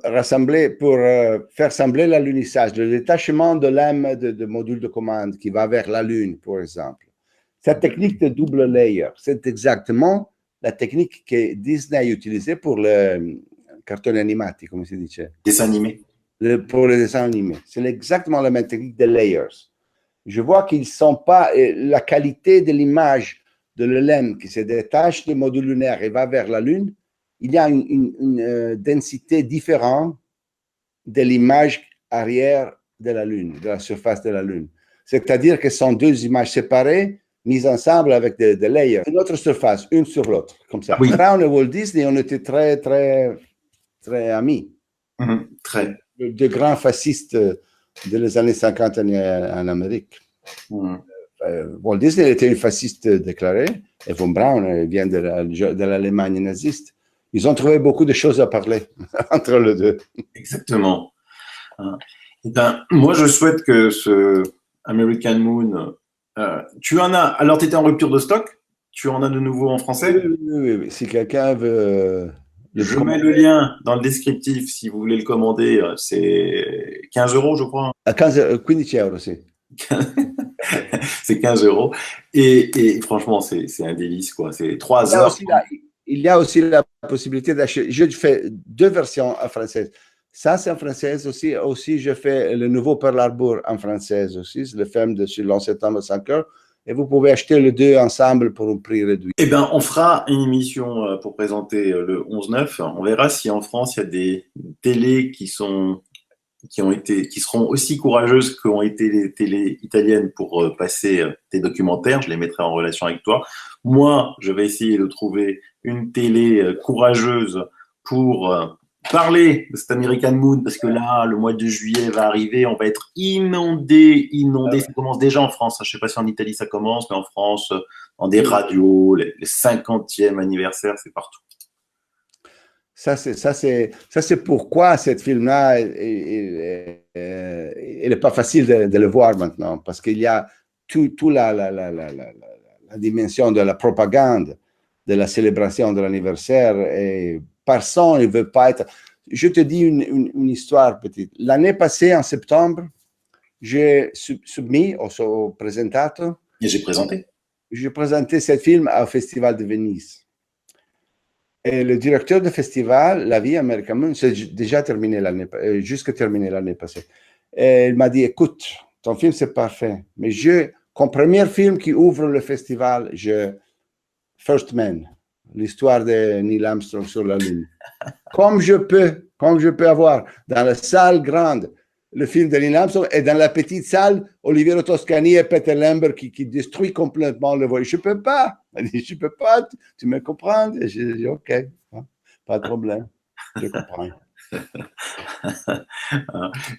faire sembler l'alunissage, le détachement de l'âme de module de commande qui va vers la Lune, par exemple, cette technique de double layer, c'est exactement la technique que Disney a utilisée pour le carton animati, comme se dit. Dessin animé. Pour les dessins animés. C'est exactement la même technique de layers. Je vois qu'ils ne sont pas, la qualité de l'image de l'ELEM qui se détache du module lunaire et va vers la Lune, il y a une densité différente de l'image arrière de la Lune, de la surface de la Lune. C'est-à-dire que ce sont deux images séparées, mises ensemble avec des layers. Une autre surface, une sur l'autre, comme ça. Oui. Brown et Walt Disney, on était très, très, très amis. Très. De grands fascistes des années 50 en Amérique. Walt Disney était un fasciste déclaré, et Von Braun vient de l'Allemagne naziste. Ils ont trouvé beaucoup de choses à parler entre les deux. Exactement. Eh ben, moi, je souhaite que ce American Moon, tu en as, alors tu étais en rupture de stock, tu en as de nouveau en français? Oui. Si quelqu'un veut... Je mets le lien dans le descriptif si vous voulez le commander, c'est 15 €, je crois. 15 €, sì. C'est 15 €. Et franchement, c'est un délice, quoi. C'est 3 heures. Il y a aussi la possibilité d'acheter. Je fais 2 versions en français. Ça, c'est en français aussi. Aussi, je fais le nouveau Pearl Harbor en français aussi. C'est le film de sur l'11 septembre à 5 heures. Et vous pouvez acheter les deux ensemble pour un prix réduit. Eh bien, on fera une émission pour présenter le 11/9. On verra si en France, il y a des télés qui seront aussi courageuses qu'ont été les télés italiennes pour passer tes documentaires. Je les mettrai en relation avec toi. Moi, je vais essayer de trouver une télé courageuse pour parler de cet American Moon, parce que là, le mois de juillet va arriver, on va être inondé. Ça commence déjà en France. Je ne sais pas si en Italie ça commence, mais en France, dans des radios, les 50e anniversaire, c'est partout. Ça, c'est pourquoi cette film-là, il n'est pas facile de le voir maintenant, parce qu'il y a toute la dimension de la propagande, de la célébration de l'anniversaire, et personne ne veut pas être... Je te dis une histoire petite. L'année passée, en septembre, j'ai soumis au presentato Et j'ai présenté. J'ai présenté ce film au Festival de Venise. Et le directeur du festival, La Vie American Moon, c'est déjà terminé jusqu'à terminer l'année passée. Et il m'a dit, écoute, ton film c'est parfait, mais comme premier film qui ouvre le festival, First Man, l'histoire de Neil Armstrong sur la Lune. Comme je peux avoir dans la salle grande le film de Neil Armstrong et dans la petite salle, Oliviero Toscani et Peter Lambert qui détruit complètement le voyage. Je ne peux pas. Je peux pas. Tu me comprends? Et j'ai dit, OK, pas de problème. Je comprends.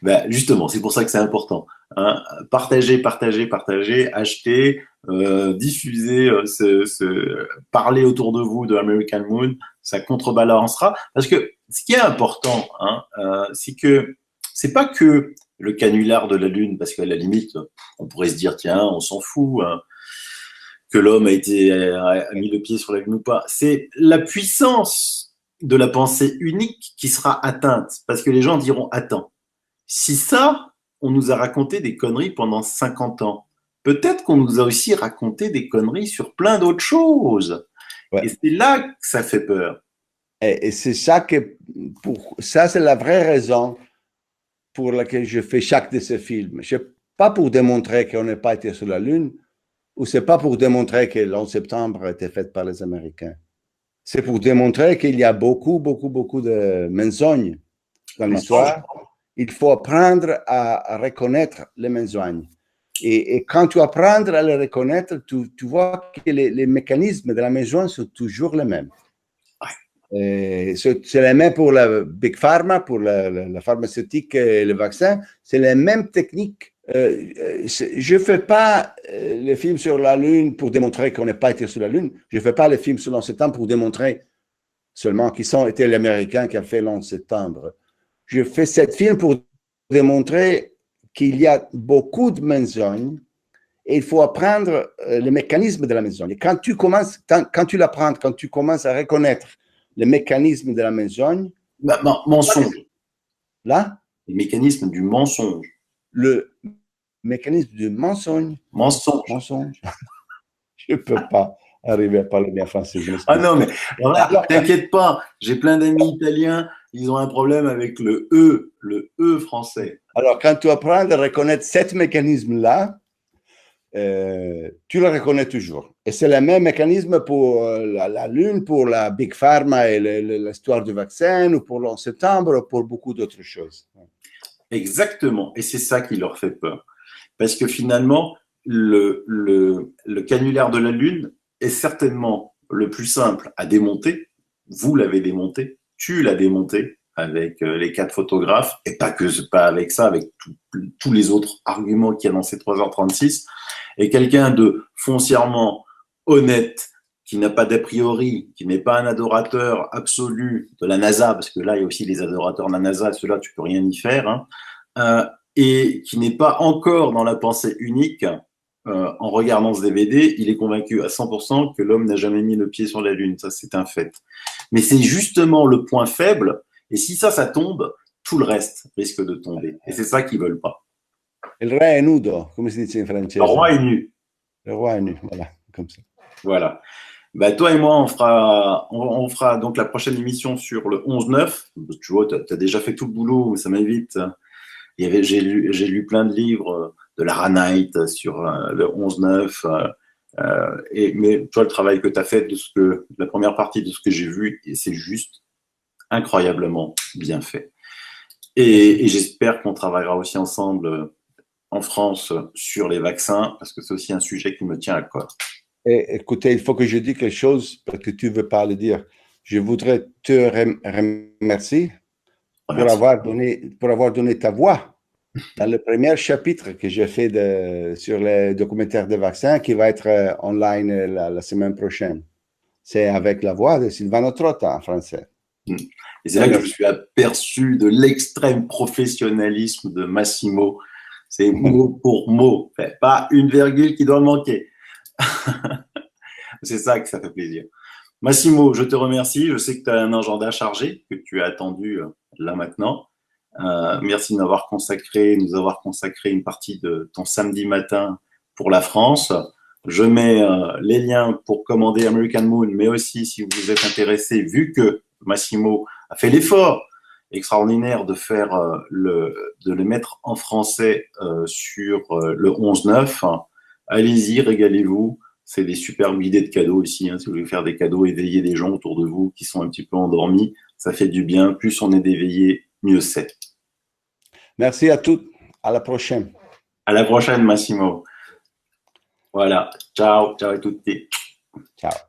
Ben justement, c'est pour ça que c'est important. Hein. Partager, acheter, diffuser, parler autour de vous de American Moon, ça contrebalancera. Parce que ce qui est important, hein, c'est que c'est pas que le canular de la Lune, parce qu'à la limite, on pourrait se dire, tiens, on s'en fout, hein, que l'homme a mis le pied sur la Lune ou pas. C'est la puissance de la pensée unique qui sera atteinte, parce que les gens diront, attends, si ça, on nous a raconté des conneries pendant 50 ans, peut-être qu'on nous a aussi raconté des conneries sur plein d'autres choses. Ouais. Et c'est là que ça fait peur. Et c'est ça ça c'est la vraie raison pour laquelle je fais chaque de ces films. Ce n'est pas pour démontrer qu'on n'a pas été sur la Lune, ou ce n'est pas pour démontrer que l'11 septembre a été fait par les Américains. C'est pour démontrer qu'il y a beaucoup de mensonges dans l'histoire. Il faut apprendre à reconnaître les mensonges. Et quand tu apprends à les reconnaître, tu vois que les mécanismes de la mensonge sont toujours les mêmes. C'est les mêmes pour la Big Pharma, pour la pharmaceutique et le vaccin. C'est les mêmes techniques. Je ne fais pas les films sur la Lune pour démontrer qu'on n'a pas été sur la Lune. Je ne fais pas les films sur l'11 septembre pour démontrer seulement qu'ils ont été les Américains qui ont fait l'11 septembre. Je fais ce film pour démontrer qu'il y a beaucoup de mensonges et il faut apprendre les mécanismes de la mensonge. Et quand tu l'apprends, quand tu commences à reconnaître les mécanismes de la mensonge. Mensonge. Là? Le mécanisme du mensonge. Le mécanisme du mensonge. Mensonge. Je ne peux pas arriver à parler bien français. Ah non, mais t'inquiète pas, j'ai plein d'amis italiens, ils ont un problème avec le E français. Alors, quand tu apprends à reconnaître ce mécanisme-là, tu le reconnais toujours. Et c'est le même mécanisme pour la Lune, pour la Big Pharma et l'histoire du vaccin, ou pour l'11 septembre, ou pour beaucoup d'autres choses. Exactement. Et c'est ça qui leur fait peur. Parce que finalement, le canulaire de la Lune est certainement le plus simple à démonter. Vous l'avez démonté, tu l'as démonté avec les 4 photographes, et pas avec ça, avec tous les autres arguments qu'il y a dans ces 3h36. Et quelqu'un de foncièrement honnête, qui n'a pas d'a priori, qui n'est pas un adorateur absolu de la NASA, parce que là, il y a aussi les adorateurs de la NASA, ceux-là, tu peux rien y faire, hein, et qui n'est pas encore dans la pensée unique, en regardant ce DVD, il est convaincu à 100% que l'homme n'a jamais mis le pied sur la Lune. Ça, c'est un fait. Mais c'est justement le point faible, et si ça tombe, tout le reste risque de tomber. Et c'est ça qu'ils veulent pas. Il re è nudo, come si dice in francese. Le roi est nu. Le roi est nu, voilà, comme ça. Voilà. Bah, toi et moi, on fera donc la prochaine émission sur le 11-9. Tu vois, tu as déjà fait tout le boulot, mais ça m'évite. J'ai lu plein de livres de Lara Knight sur le 11-9. Mais toi, le travail que tu as fait, la première partie de ce que j'ai vu, c'est juste incroyablement bien fait. Et j'espère qu'on travaillera aussi ensemble en France sur les vaccins, parce que c'est aussi un sujet qui me tient à cœur. Écoutez, il faut que je dise quelque chose, parce que tu ne veux pas le dire. Je voudrais te remercier pour avoir donné ta voix dans le premier chapitre que j'ai fait sur les documentaires de vaccins, qui va être online la semaine prochaine. C'est avec la voix de Silvano Trotta en français. Et c'est là que je me suis aperçu de l'extrême professionnalisme de Massimo. C'est mot pour mot, pas une virgule qui doit manquer. C'est ça que ça fait plaisir. Massimo, je te remercie. Je sais que tu as un agenda chargé, que tu as attendu là maintenant. Merci de nous avoir consacré une partie de ton samedi matin pour la France. Je mets les liens pour commander American Moon, mais aussi si vous êtes intéressé, vu que Massimo a fait l'effort extraordinaire de faire de les mettre en français sur le 11-9, hein, allez-y, régalez-vous. C'est des superbes idées de cadeaux ici. Hein, si vous voulez faire des cadeaux, éveiller des gens autour de vous qui sont un petit peu endormis, ça fait du bien. Plus on est d'éveillés, mieux c'est. Merci à toutes. À la prochaine. À la prochaine, Massimo. Voilà. Ciao. Ciao à tutti. Ciao.